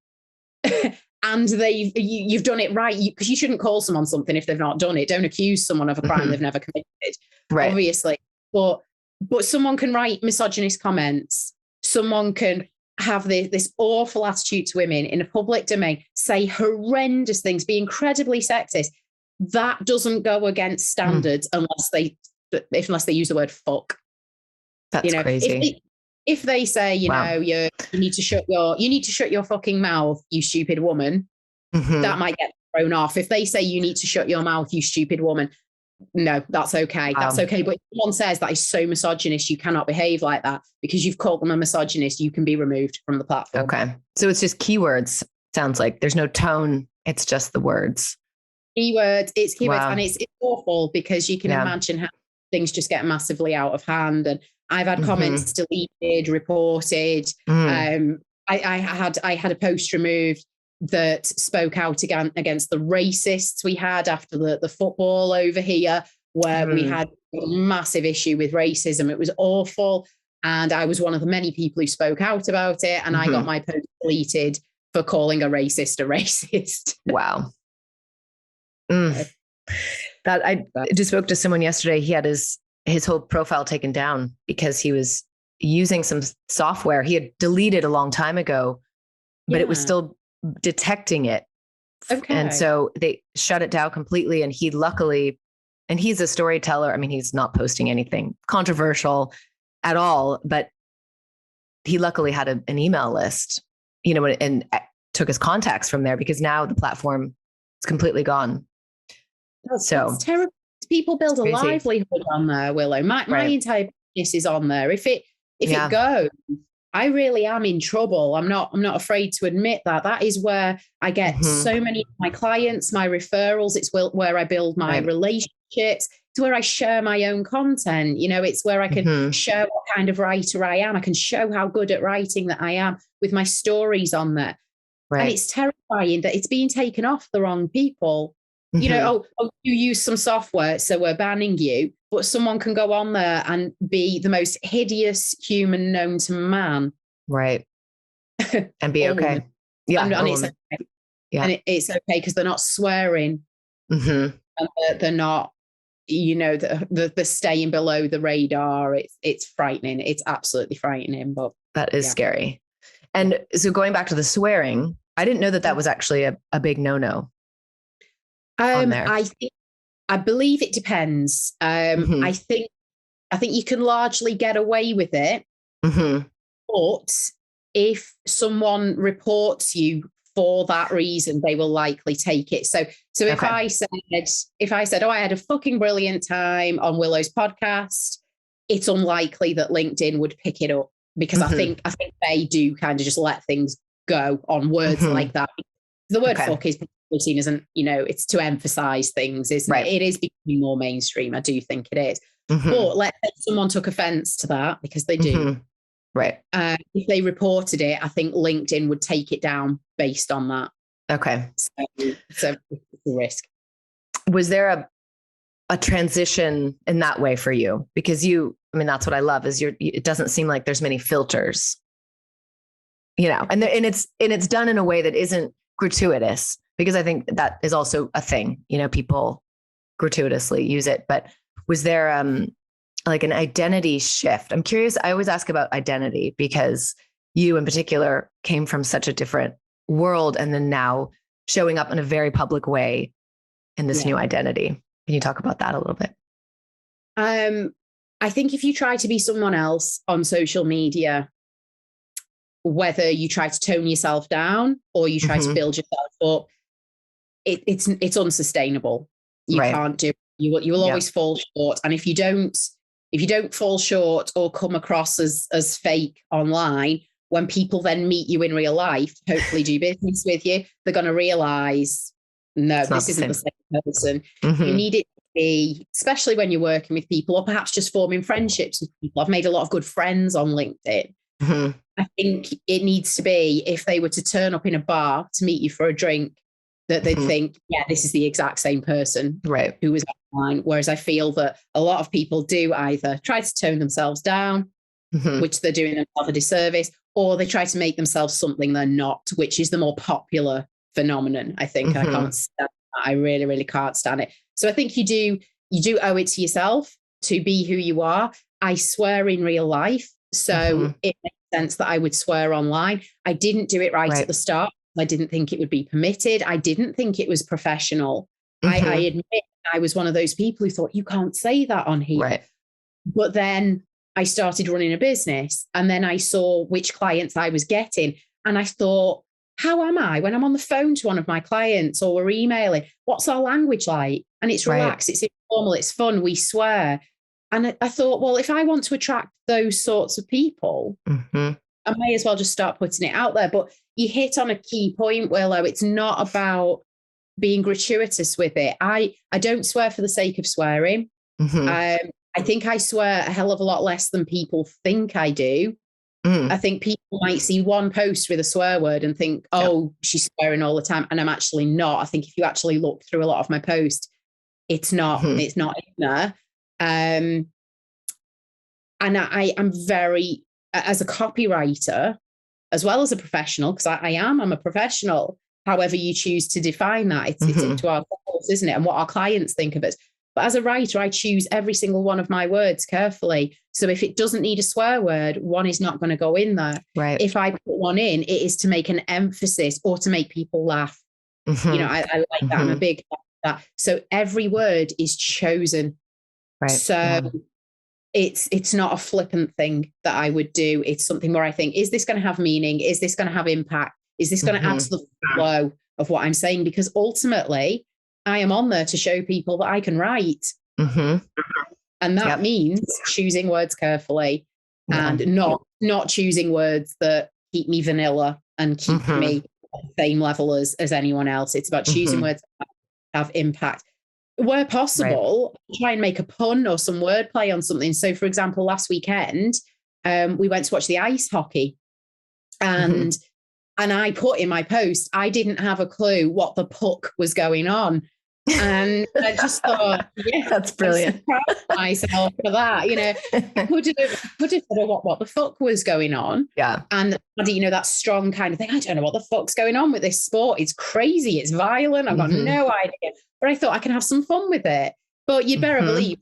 and you've done it right, because you shouldn't call someone something if they've not done it. Don't accuse someone of a crime they've never committed, obviously. But someone can write misogynist comments. Someone can have this awful attitude to women in a public domain, say horrendous things, be incredibly sexist. That doesn't go against standards unless they use the word fuck. That's crazy. If they say, you need to shut your fucking mouth, you stupid woman, that might get thrown off. If they say you need to shut your mouth, you stupid woman, no, that's okay. That's okay. But if someone says that is so misogynist, you cannot behave like that because you've called them a misogynist, you can be removed from the platform. Okay. So it's just keywords. Sounds like there's no tone. It's just the words. Keywords. It's keywords. Wow. And it's awful because you can imagine how things just get massively out of hand. And I've had comments deleted, reported. I had a post removed that spoke out against the racists we had after the football over here, where we had a massive issue with racism. It was awful. And I was one of the many people who spoke out about it. And I got my post deleted for calling a racist. Wow. That I just spoke to someone yesterday. He had his whole profile taken down because he was using some software he had deleted a long time ago, but it was still detecting it. Okay. And so they shut it down completely. And he luckily, and he's a storyteller. I mean, he's not posting anything controversial at all, but he luckily had an email list, and took his contacts from there because now the platform is completely gone. That's terrible. People build a livelihood on there, Willow. My entire business is on there. If it goes, I really am in trouble. I'm not afraid to admit that. That is where I get so many of my clients, my referrals. It's where I build my relationships. It's where I share my own content. It's where I can share what kind of writer I am. I can show how good at writing that I am with my stories on there. Right. And it's terrifying that it's being taken off the wrong people. You use some software, so we're banning you, but someone can go on there and be the most hideous human known to man. Right. And be okay. Yeah. And it's okay. Yeah. And it's okay because they're not swearing. And they're not, they're staying below the radar. It's frightening. It's absolutely frightening. But that is scary. And so going back to the swearing, I didn't know that was actually a big no-no. I believe it depends. I think you can largely get away with it, but if someone reports you for that reason, they will likely take it. So if I said, oh, I had a fucking brilliant time on Willow's podcast, it's unlikely that LinkedIn would pick it up because I think they do kind of just let things go on words like that. The word fuck is seen as it's to emphasize things, isn't it? It is becoming more mainstream. I do think it is. But let's say someone took offense to that, because they do. Right. If they reported it, I think LinkedIn would take it down based on that. Okay. So it's a risk. Was there a transition in that way for you? Because that's what I love is it doesn't seem like there's many filters, and it's done in a way that isn't gratuitous, because I think that is also a thing, people gratuitously use it. But was there like an identity shift? I'm curious. I always ask about identity because you in particular came from such a different world and then now showing up in a very public way in this new identity. Can you talk about that a little bit? I think if you try to be someone else on social media, whether you try to tone yourself down or you try to build yourself up, it's unsustainable. You can't do it. You will always fall short. And if you don't fall short or come across as fake online, when people then meet you in real life, hopefully do business with you, they're going to realize, no, this isn't the same person. You need it to be, especially when you're working with people or perhaps just forming friendships with people. I've made a lot of good friends on LinkedIn. I think it needs to be, if they were to turn up in a bar to meet you for a drink, that they'd think, yeah, this is the exact same person who was online. Whereas I feel that a lot of people do either try to tone themselves down, which they're doing themselves a disservice, or they try to make themselves something they're not, which is the more popular phenomenon, I think. I can't stand that. I really, really can't stand it. So I think you do owe it to yourself to be who you are. I swear in real life. So it makes sense that I would swear online. I didn't do it right at the start. I didn't think it would be permitted. I didn't think it was professional. I admit I was one of those people who thought, you can't say that on here. But then I started running a business and then I saw which clients I was getting. And I thought, how am I when I'm on the phone to one of my clients or we're emailing? What's our language like? And it's relaxed, it's informal, it's fun, we swear. And I thought, well, if I want to attract those sorts of people, I may as well just start putting it out there. But you hit on a key point, Willow. It's not about being gratuitous with it. I don't swear for the sake of swearing. I think I swear a hell of a lot less than people think I do. I think people might see one post with a swear word and think, oh, she's swearing all the time. And I'm actually not. I think if you actually look through a lot of my posts, it's not in there. And I'm very, as a copywriter, as well as a professional, because I'm a professional, however you choose to define that, it's up to ourselves, isn't it? And what our clients think of us. But as a writer, I choose every single one of my words carefully. So if it doesn't need a swear word, one is not going to go in there. Right. If I put one in, it is to make an emphasis or to make people laugh. You know, I like that. I'm a big fan of that. So every word is chosen. Right. So it's not a flippant thing that I would do. It's something where I think, is this going to have meaning? Is this going to have impact? Is this going to add to the flow of what I'm saying? Because ultimately, I am on there to show people that I can write. And that means choosing words carefully and not choosing words that keep me vanilla and keep me at the same level as anyone else. It's about choosing words that have impact. Where possible, try and make a pun or some wordplay on something. So, for example, last weekend, we went to watch the ice hockey. And I put in my post, I didn't have a clue what the puck was going on. And I just thought, yeah, that's brilliant. I'm so proud of myself for that. You know, I could have said, what the fuck was going on? Yeah. And, you know, that strong kind of thing. I don't know what the fuck's going on with this sport. It's crazy. It's violent. I've got no idea. But I thought I can have some fun with it. But you'd better believe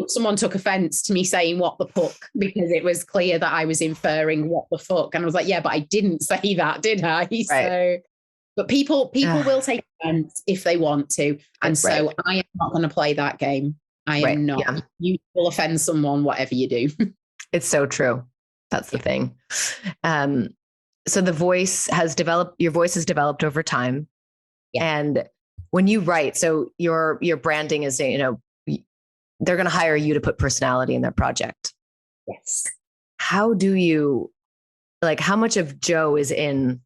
someone took offense to me saying what the fuck, because it was clear that I was inferring what the fuck. And I was like, yeah, but I didn't say that, did I? Right. So, but people will take offense if they want to. And so I am not going to play that game. I am not. Yeah. You will offend someone, whatever you do. It's so true. That's the thing. So your voice has developed over time. Yeah. And when you write, so your branding is, you know, they're going to hire you to put personality in their project. Yes. How do you, like, how much of Joe is in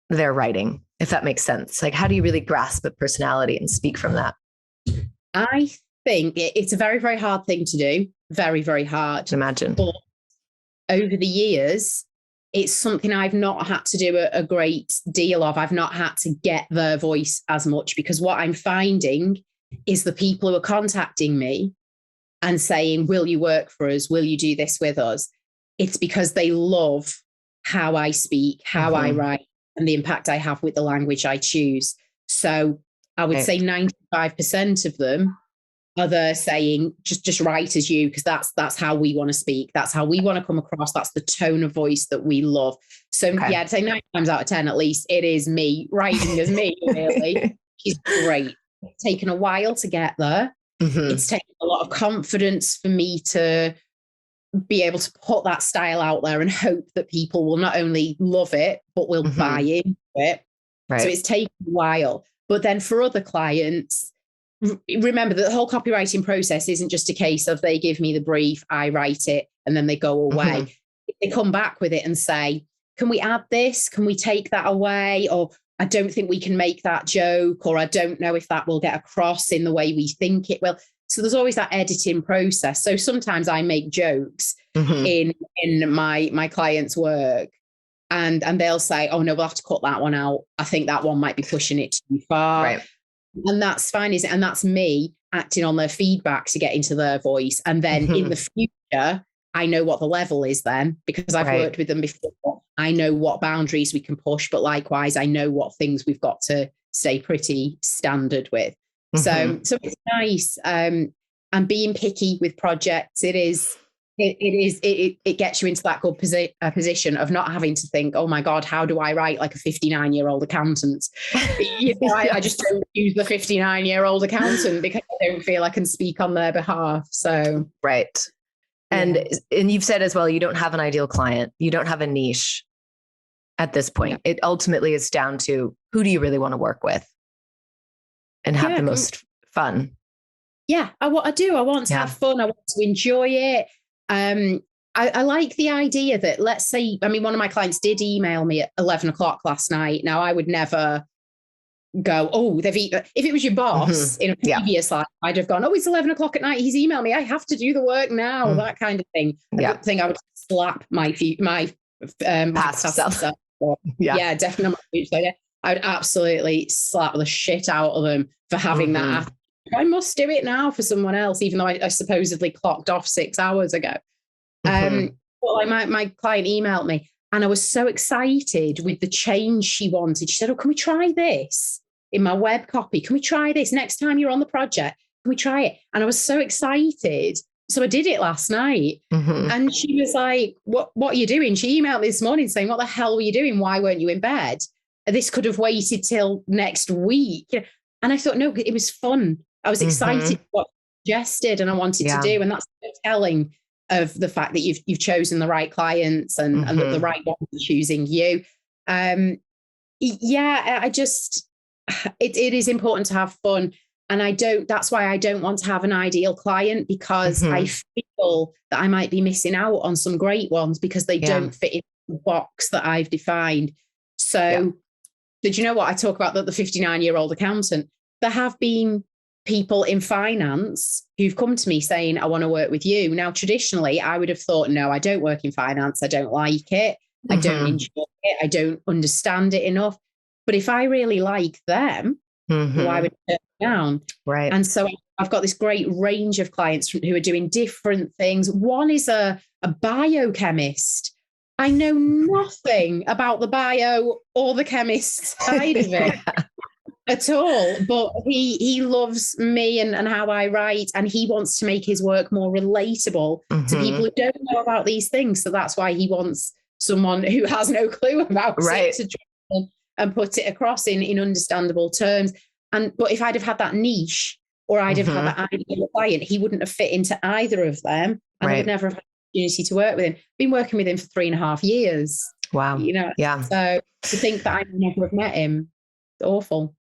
their writing, if that makes sense? Like, how do you really grasp a personality and speak from that? I think it's a very, very hard thing to do. Very, very hard. Imagine. But over the years, it's something I've not had to do a great deal of. I've not had to get their voice as much, because what I'm finding is the people who are contacting me and saying, will you work for us? Will you do this with us? It's because they love how I speak, how I write, and the impact I have with the language I choose. So I would say 95% of them are there saying, just write as you, because that's how we want to speak. That's how we want to come across. That's the tone of voice that we love. So yeah, I'd say 9 times out of 10, at least, it is me writing as me, really. It's great. It's taken a while to get there. It's taken a lot of confidence for me to be able to put that style out there and hope that people will not only love it, but will buy into it. Right. So it's taken a while. But then for other clients, remember that the whole copywriting process isn't just a case of they give me the brief, I write it, and then they go away. They come back with it and say, can we add this? Can we take that away? Or I don't think we can make that joke, or I don't know if that will get across in the way we think it will. So there's always that editing process. So sometimes I make jokes in my clients' work, and they'll say, oh no, we'll have to cut that one out. I think that one might be pushing it too far. Right. And that's fine, is it? And that's me acting on their feedback to get into their voice. And then in the future, I know what the level is then, because I've worked with them before. I know what boundaries we can push, but likewise, I know what things we've got to stay pretty standard with. So it's nice. And being picky with projects, it gets you into that good position of not having to think, oh my God, how do I write like a 59-year-old accountant? I just don't use the 59-year-old accountant because I don't feel I can speak on their behalf. So And you've said as well, you don't have an ideal client, you don't have a niche. at this point. It ultimately is down to who do you really want to work with and have the most fun. Yeah, I want to have fun. I want to enjoy it. I like the idea that, let's say, I mean, one of my clients did email me at 11 o'clock last night. Now, I would never go, oh, if it was your boss in a previous life, I'd have gone, oh, it's 11 o'clock at night. He's emailed me. I have to do the work now, that kind of thing. I think I would slap my past self. Yeah, definitely. I would absolutely slap the shit out of them for having that. I must do it now for someone else, even though I supposedly clocked off 6 hours ago. Well, my client emailed me and I was so excited with the change she wanted. She said, oh, can we try this in my web copy? Can we try this next time you're on the project? Can we try it? And I was so excited. So I did it last night. And she was like, what are you doing? She emailed me this morning saying, what the hell were you doing? Why weren't you in bed? This could have waited till next week. And I thought, no, it was fun. I was excited what you suggested and I wanted to do. And that's telling of the fact that you've chosen the right clients and that the right ones are choosing you. I just, it is important to have fun. And that's why I don't want to have an ideal client, because I feel that I might be missing out on some great ones because they don't fit in the box that I've defined. So did you know what? I talk about the 59-year-old accountant. There have been people in finance who've come to me saying, I want to work with you. Now, traditionally, I would have thought, no, I don't work in finance. I don't like it. I don't enjoy it. I don't understand it enough. But if I really like them, why would I turn it down? Right. And so I've got this great range of clients who are doing different things. One is a biochemist. I know nothing about the bio or the chemist side of it. At all, but he loves me and how I write, and he wants to make his work more relatable to people who don't know about these things. So that's why he wants someone who has no clue about it to try and put it across in understandable terms. But if I'd have had that niche, or I'd have had that ideal client, he wouldn't have fit into either of them, and I would never have had the opportunity to work with him. Been working with him for 3.5 years. Wow. So to think that I never have met him, it's awful.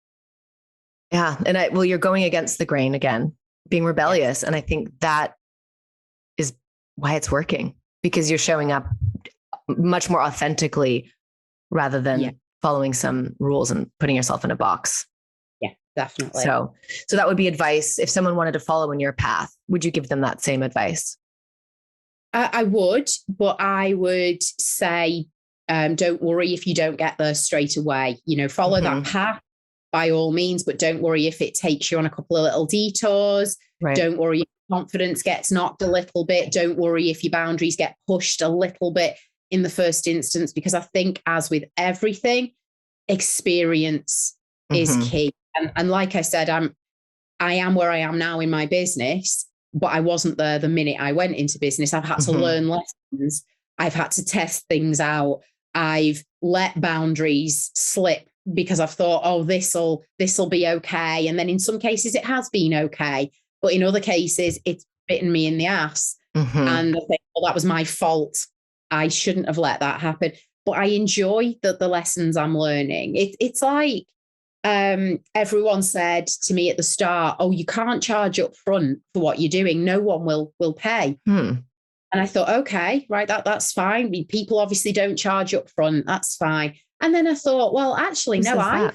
Yeah. And you're going against the grain again, being rebellious. And I think that is why it's working, because you're showing up much more authentically rather than following some rules and putting yourself in a box. Yeah, definitely. So that would be advice. If someone wanted to follow in your path, would you give them that same advice? I would, but I would say, don't worry if you don't get there straight away. Follow that path by all means, but don't worry if it takes you on a couple of little detours. Right. Don't worry if confidence gets knocked a little bit. Don't worry if your boundaries get pushed a little bit in the first instance, because I think, as with everything, experience is key. And like I said, I am where I am now in my business, but I wasn't there the minute I went into business. I've had to learn lessons. I've had to test things out. I've let boundaries slip because I've thought, oh, this'll be okay. And then in some cases it has been okay. But in other cases, it's bitten me in the ass. And I think, well, that was my fault. I shouldn't have let that happen. But I enjoy the lessons I'm learning. It's like everyone said to me at the start, oh, you can't charge up front for what you're doing. No one will pay. And I thought, okay, right, that's fine. People obviously don't charge up front. That's fine. And then I thought, well, actually, no,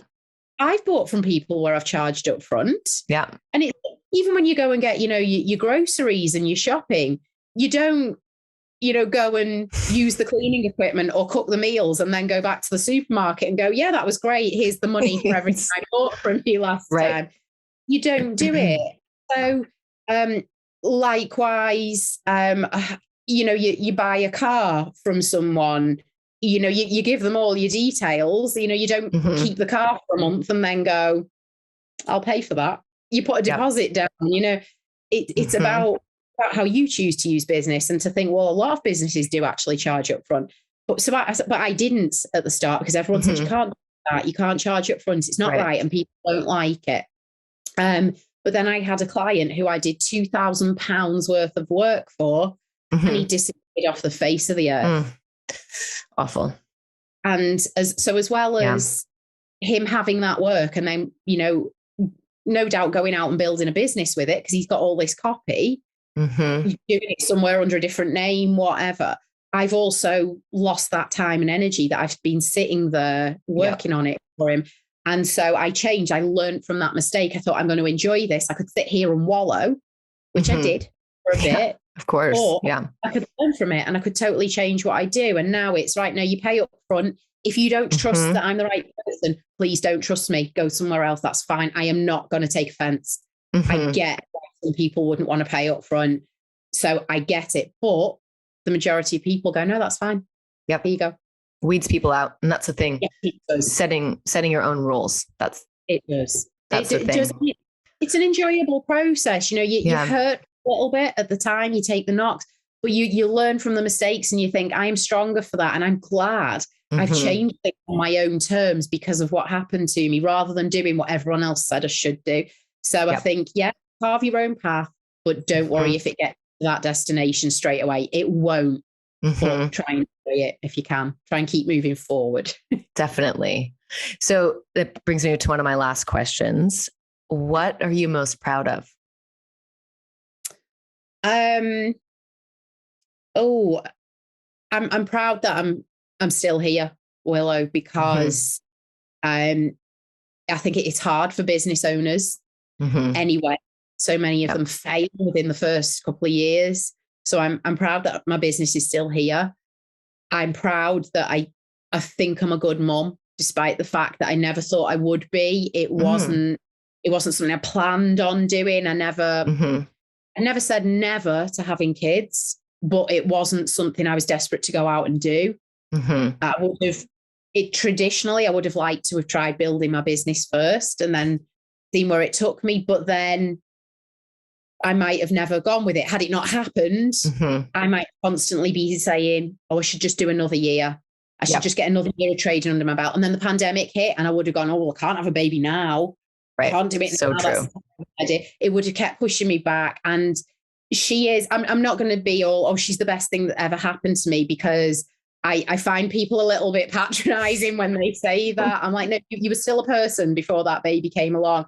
I've bought from people where I've charged up front. Yeah. And even when you go and get, your groceries and your shopping, you don't, go and use the cleaning equipment or cook the meals and then go back to the supermarket and go, yeah, that was great. Here's the money for everything I bought from you last time. You don't do it. So likewise, you buy a car from someone, you give them all your details, you don't keep the car for a month and then go, I'll pay for that. You put a deposit down, it's about how you choose to use business, and to think, well, a lot of businesses do actually charge up front. But I didn't at the start, because everyone said you can't do that. You can't charge up front. It's not right. And people don't like it. But then I had a client who I did £2,000 worth of work for, and he disappeared off the face of the earth. Awful. And as well as him having that work and then, no doubt going out and building a business with it because he's got all this copy, doing it somewhere under a different name, whatever. I've also lost that time and energy that I've been sitting there working on it for him. And so I changed. I learned from that mistake. I thought, I'm going to enjoy this. I could sit here and wallow, which I did for a bit. Of course. Or I could learn from it and I could totally change what I do. And now it's right now you pay up front. If you don't trust that I'm the right person, please don't trust me. Go somewhere else. That's fine. I am not going to take offense. I get why some people wouldn't want to pay up front. So I get it. But the majority of people go, no, that's fine. Yep. Here you go. Weeds people out. And that's the thing. Yeah, it does. Setting your own rules. It does. That's the thing. It's an enjoyable process. You hurt a little bit at the time, you take the knocks, but you learn from the mistakes and you think, I am stronger for that. And I'm glad I've changed things on my own terms because of what happened to me rather than doing what everyone else said I should do. So I think, carve your own path, but don't worry if it gets to that destination straight away. It won't. But try and do it if you can. Try and keep moving forward. Definitely. So that brings me to one of my last questions. What are you most proud of? I'm proud that I'm still here, Willow, because I think it's hard for business owners anyway. So many of them fail within the first couple of years. So I'm proud that my business is still here. I'm proud that I think I'm a good mum, despite the fact that I never thought I would be. It wasn't something I planned on doing. I never said never to having kids, but it wasn't something I was desperate to go out and do. I would have liked to have tried building my business first and then seen where it took me. But then I might have never gone with it. Had it not happened, I might constantly be saying, I should just do another year. I should just get another year of trading under my belt. And then the pandemic hit and I would have gone, I can't have a baby now. Right. I can't do it so now. True. It would have kept pushing me back. And she is, I'm not going to be all, she's the best thing that ever happened to me, because I find people a little bit patronizing when they say that. I'm like, no, you were still a person before that baby came along.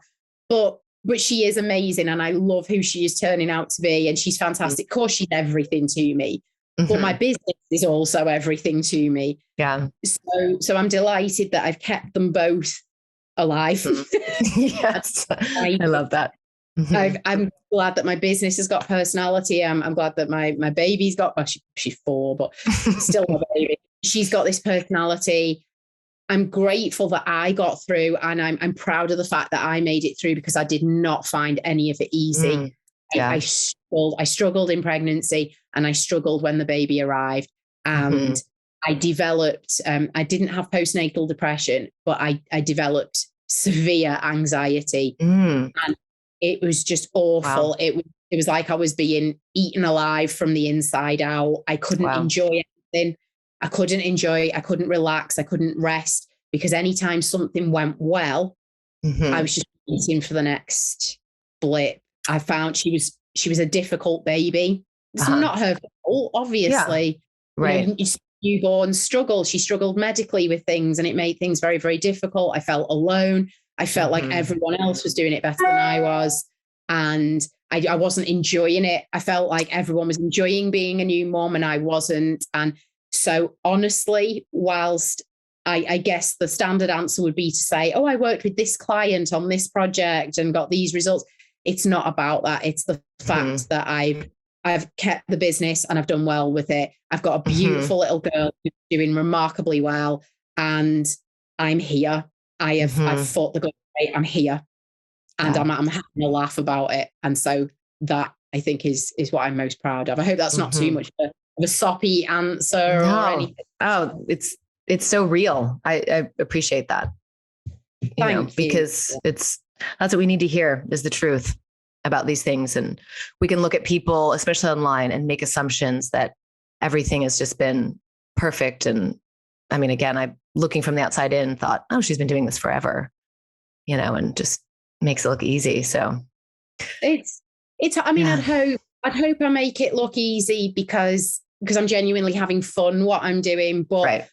But she is amazing. And I love who she is turning out to be. And she's fantastic. Of course, she's everything to me. But my business is also everything to me. Yeah. So I'm delighted that I've kept them both alive. Yes. I love that. I'm glad that my business has got personality. I'm glad that my baby's got, she's 4, but still my baby. She's got this personality. I'm grateful that I got through, and I'm proud of the fact that I made it through, because I did not find any of it easy. I struggled in pregnancy, and I struggled when the baby arrived, and I developed, I didn't have postnatal depression, but I developed severe anxiety, and it was just awful. Wow. It was like I was being eaten alive from the inside out. I couldn't enjoy anything. I couldn't relax. I couldn't rest, because anytime something went well, I was just waiting for the next blip. I found she was a difficult baby. It's not her fault, obviously. Yeah. Right. Newborn struggle. She struggled medically with things, and it made things very, very difficult. I felt alone. I felt like everyone else was doing it better than I was. And I wasn't enjoying it. I felt like everyone was enjoying being a new mom and I wasn't. And so honestly, whilst I guess the standard answer would be to say, I worked with this client on this project and got these results. It's not about that. It's the fact that I've kept the business and I've done well with it. I've got a beautiful little girl who's doing remarkably well, and I'm here. I've fought the good fight. I'm here, and I'm having a laugh about it. And so that, I think, is what I'm most proud of. I hope that's not too much of a soppy answer or anything. Oh, it's so real. I appreciate that. Because that's what we need to hear, is the truth about these things. And we can look at people, especially online, and make assumptions that everything has just been perfect. And I mean, again, I'm looking from the outside in, thought, she's been doing this forever, and just makes it look easy. So it's, I mean, I'd hope I make it look easy because I'm genuinely having fun what I'm doing. But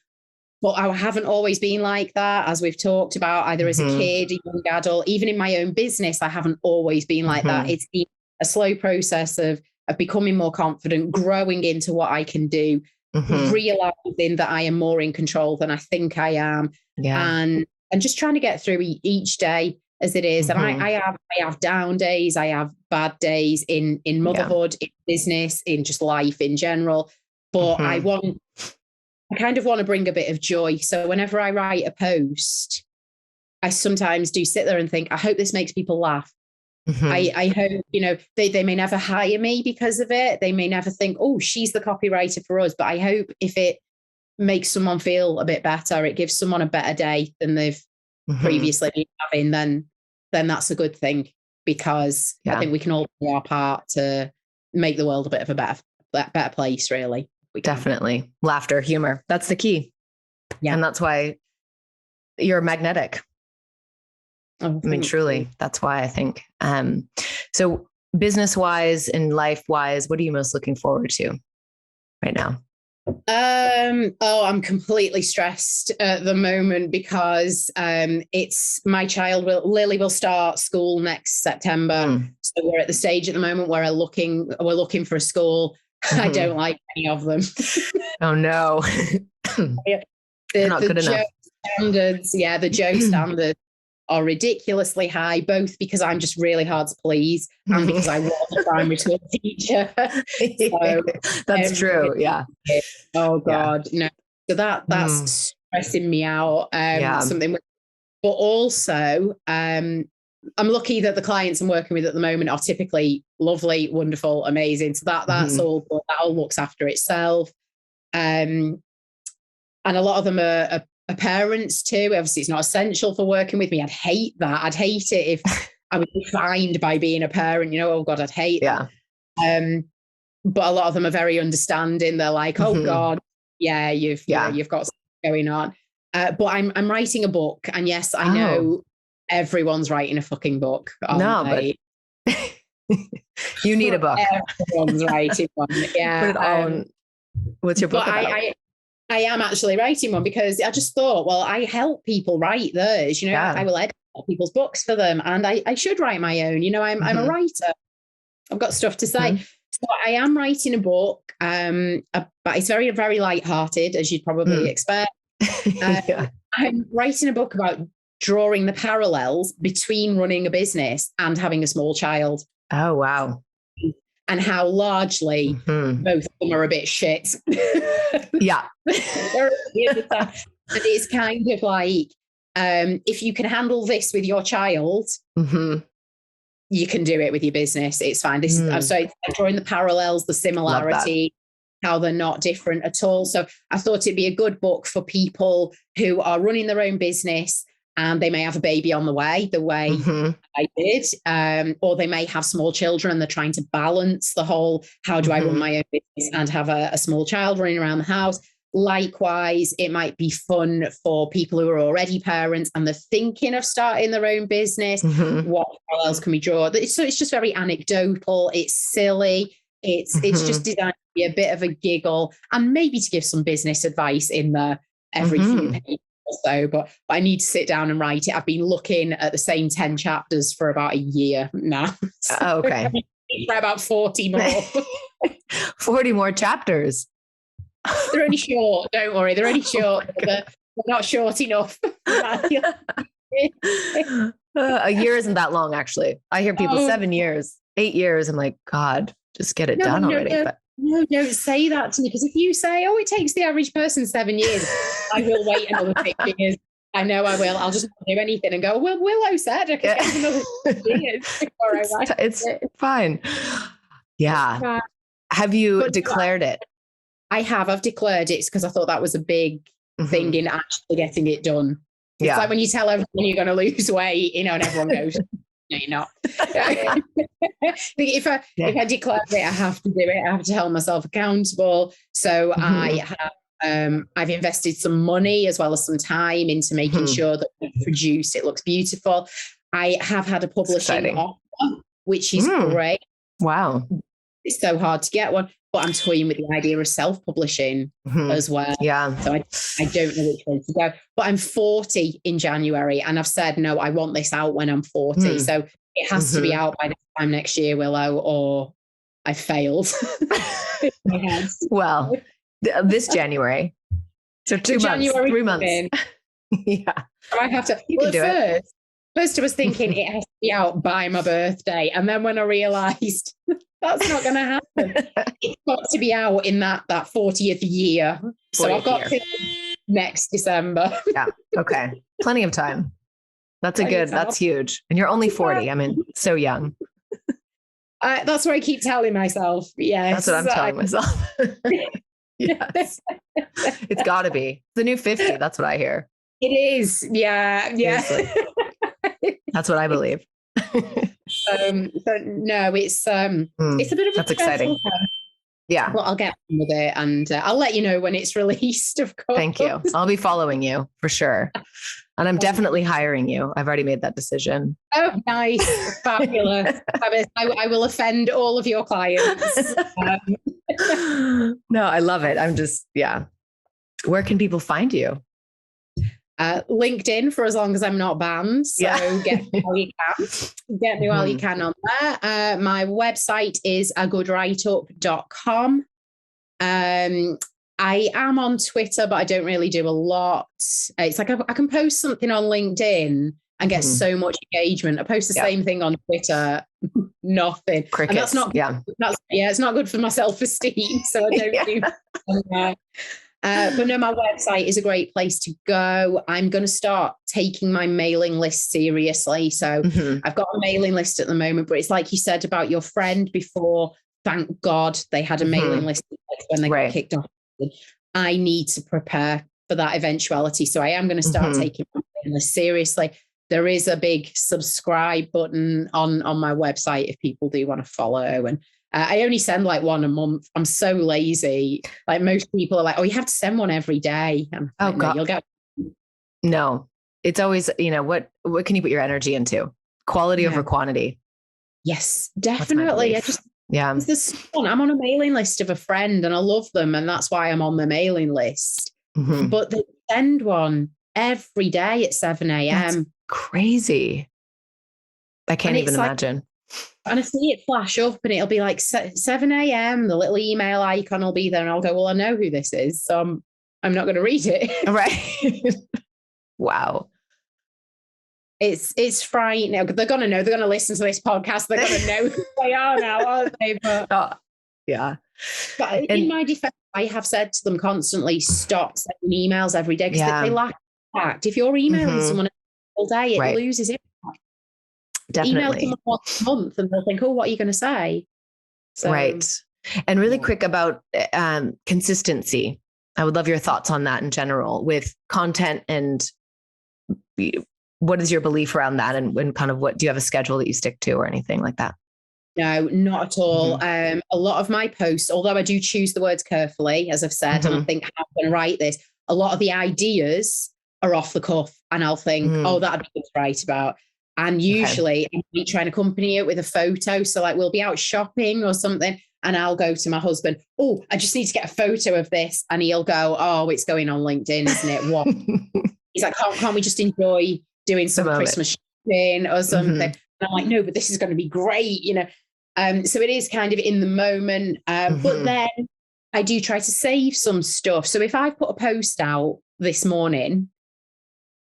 But I haven't always been like that, as we've talked about, either as a kid, a young adult, even in my own business, I haven't always been like that. It's been a slow process of becoming more confident, growing into what I can do, realizing that I am more in control than I think I am, and just trying to get through each day as it is. And I have down days, I have bad days in motherhood, in business, in just life in general. But I kind of want to bring a bit of joy. So whenever I write a post, I sometimes do sit there and think, I hope this makes people laugh. I hope, they may never hire me because of it. They may never think, oh, she's the copywriter for us. But I hope if it makes someone feel a bit better, it gives someone a better day than they've previously been having, then that's a good thing, because I think we can all do our part to make the world a bit of a better place, really. Definitely. Laughter, humor. That's the key. Yeah. And that's why you're magnetic. I mean, truly, that's why I think. So business wise and life wise, what are you most looking forward to right now? I'm completely stressed at the moment because it's my child Lily will start school next September. So we're at the stage at the moment where we're looking for a school. I don't like any of them. Oh no. the not good enough. The Joe standards are ridiculously high, both because I'm just really hard to please and because I was a primary school teacher. So, that's true. Yeah. Oh God, no. So that's stressing me out. But also, I'm lucky that the clients I'm working with at the moment are typically lovely, wonderful, amazing. So that's all good. That all looks after itself. And a lot of them are parents too. Obviously, it's not essential for working with me. I'd hate that. I'd hate it if I was defined by being a parent. Oh God, I'd hate that. But a lot of them are very understanding. They're like, oh God, you've got something going on. But I'm writing a book, and yes, I know everyone's writing a fucking book. But you need a book. Everyone's writing one. Yeah. Put it on. What's your book about? I am actually writing one because I just thought, well, I help people write theirs. I will edit people's books for them, and I should write my own. I'm a writer. I've got stuff to say. So I am writing a book, but it's very, very lighthearted, as you'd probably expect. I'm writing a book about drawing the parallels between running a business and having a small child. Oh, wow. And how largely both of them are a bit shit. Yeah. And it's kind of like, if you can handle this with your child, you can do it with your business. It's fine. I'm sorry, drawing the parallels, the similarity, how they're not different at all. So I thought it'd be a good book for people who are running their own business and they may have a baby on the way I did, or they may have small children and they're trying to balance the whole, how do I run my own business and have a small child running around the house? Likewise, it might be fun for people who are already parents and they're thinking of starting their own business. What else can we draw? So it's just very anecdotal. It's silly. It's just designed to be a bit of a giggle and maybe to give some business advice in there every few pages or so. But I need to sit down and write it. I've been looking at the same 10 chapters for about a year now. So okay. For about 40 more. 40 more chapters. They're only short. Don't worry. They're only short. They're not short enough. A year isn't that long, actually. I hear people 7 years, 8 years. I'm like, God, just get it done already. No, don't say that to me. Because if you say, it takes the average person 7 years, I will wait another 6 years. I know I will. I'll just not do anything and go, well, Willow said I could get another 6 years before I write it's fine. Yeah. Have you declared it? I have. I've declared it because I thought that was a big thing in actually getting it done. It's like when you tell everyone you're going to lose weight, and everyone goes, no, you're not. If I declare it, I have to do it. I have to hold myself accountable. So I have, I've invested some money as well as some time into making sure that when it's produced, it looks beautiful. I have had a publishing offer, which is great. Wow. It's so hard to get one. but I'm toying with the idea of self-publishing as well. Yeah. So I don't know which way to go. But I'm 40 in January, and I've said, no, I want this out when I'm 40. So it has to be out by this time next year, Willow, or I failed. Well, this January. So 2 months, 3 months. Yeah. I have to. Well, first I was thinking it has to be out by my birthday. And then when I realized that's not going to happen, it's got to be out in that 40th year. So I've got to next December. Yeah. Okay. Plenty of time. That's huge. And you're only 40. I mean, so young. That's what I keep telling myself. Yes. That's what I'm telling myself. Yes. It's got to be the new 50. That's what I hear. It is. Yeah. Yeah. That's what I believe. So no, it's a bit of that's exciting. Yeah. Well, I'll get on with it, and I'll let you know when it's released, of course. Thank you. I'll be following you for sure. And I'm definitely hiring you. I've already made that decision. Oh, nice. Fabulous. I will offend all of your clients. No, I love it. I'm just, Where can people find you? LinkedIn, for as long as I'm not banned. So get me while you can. Get me while you can on there. My website is agoodwriteup.com. I am on Twitter, but I don't really do a lot. It's like I can post something on LinkedIn and get so much engagement. I post the same thing on Twitter, nothing. Crickets. And that's not it's not good for my self-esteem. So I don't do that. But no, my website is a great place to go. I'm going to start taking my mailing list seriously. So I've got a mailing list at the moment, but it's like you said about your friend before. Thank God they had a mailing list when they got kicked off. I need to prepare for that eventuality. So I am going to start taking my mailing list seriously. There is a big subscribe button on my website if people do want to follow. And I only send like one a month. I'm so lazy. Like most people are like, oh, you have to send one every day. And oh, God. You'll get. No, it's always, what can you put your energy into? Quality over quantity. Yes, definitely. It's this one. I'm on a mailing list of a friend and I love them. And that's why I'm on the mailing list. But they send one every day at 7 a.m. That's crazy. I can't even imagine. And I see it flash up and it'll be like 7 a.m. The little email icon will be there and I'll go, well, I know who this is. So I'm not going to read it. Right. Wow. It's frightening. They're going to know. They're going to listen to this podcast. They're going to know who they are now, aren't they? But, But in my defense, I have said to them constantly, stop sending emails every day because they lack impact. If you're emailing someone all day, it loses impact. Definitely. Email someone once a month and they'll think, oh, what are you going to say? So, right. And really quick about consistency. I would love your thoughts on that in general with content, and what is your belief around that, and kind of what do you have a schedule that you stick to or anything like that? No, not at all. A lot of my posts, although I do choose the words carefully, as I've said, and I think how I'm going to write this, a lot of the ideas are off the cuff and I'll think, oh, that'd be good to write about. And usually I'm trying to accompany it with a photo. So like we'll be out shopping or something and I'll go to my husband, oh, I just need to get a photo of this. And he'll go, oh, it's going on LinkedIn, isn't it? What? He's like, can't we just enjoy doing some Christmas shopping or something? And I'm like, no, but this is going to be great, So it is kind of in the moment. But then I do try to save some stuff. So if I've put a post out this morning,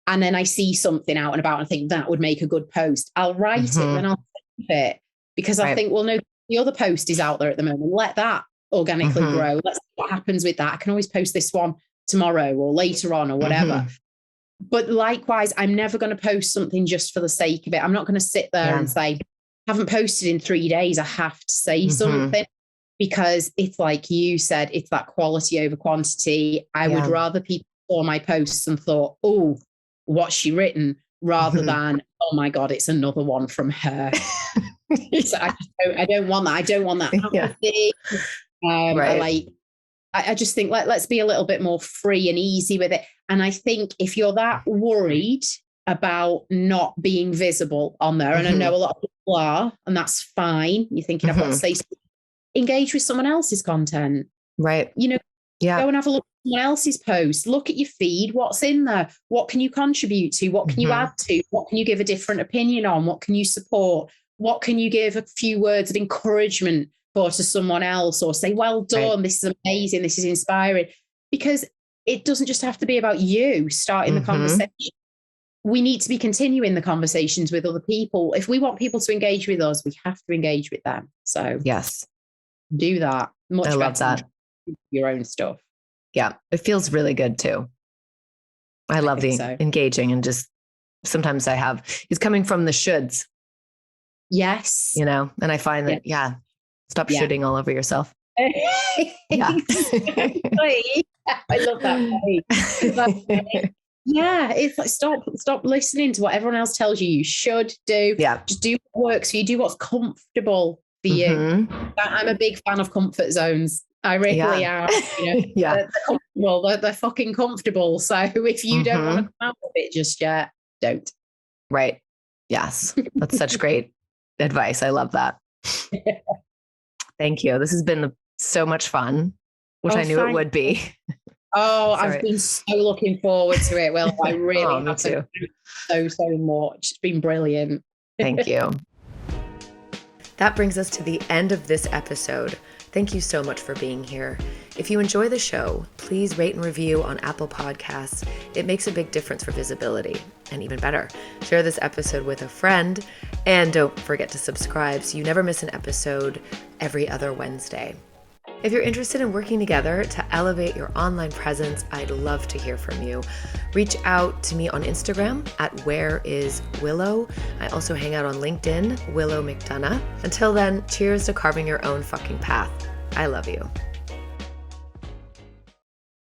and then I see something out and about and think that would make a good post, I'll write it and I'll save it because I think, well, no, the other post is out there at the moment. Let that organically grow. Let's see what happens with that. I can always post this one tomorrow or later on or whatever. But likewise, I'm never going to post something just for the sake of it. I'm not going to sit there and say, I haven't posted in 3 days. I have to say something because it's like you said, it's that quality over quantity. I would rather people saw my posts and thought, oh, what's she written, rather than, oh my God, it's another one from her. So I don't want that. I don't want that. I just think let's be a little bit more free and easy with it. And I think if you're that worried about not being visible on there, and I know a lot of people are, and that's fine. You're thinking I've got to say something. engage with someone else's content. Right. You know, go and have a look at someone else's post. Look at your feed. What's in there? What can you contribute to? What can you add to? What can you give a different opinion on? What can you support? What can you give a few words of encouragement for to someone else, or say, well done, this is amazing, this is inspiring? Because it doesn't just have to be about you starting the conversation. We need to be continuing the conversations with other people. If we want people to engage with us, we have to engage with them. So yes, do that. I love that. Your own stuff. Yeah, it feels really good too. I love the engaging, and just sometimes it's coming from the shoulds. Yes. You know, and I find that, stop shooting all over yourself. Yeah. I love that. Yeah, it's like stop listening to what everyone else tells you should do. Yeah. Just do what works for you. Do what's comfortable for you. I'm a big fan of comfort zones. I really am. You know, they're comfortable. They're fucking comfortable. So if you don't want to come out of it just yet, don't. Right. Yes. That's such great advice. I love that. Thank you. This has been so much fun, which I knew it would be. Oh, I've been so looking forward to it. Well, I really have too. So much. It's been brilliant. Thank you. That brings us to the end of this episode. Thank you so much for being here. If you enjoy the show, please rate and review on Apple Podcasts. It makes a big difference for visibility. And even better, share this episode with a friend. And don't forget to subscribe so you never miss an episode every other Wednesday. If you're interested in working together to elevate your online presence, I'd love to hear from you. Reach out to me on Instagram at whereiswillow. I also hang out on LinkedIn, Willow McDonough. Until then, cheers to carving your own fucking path. I love you.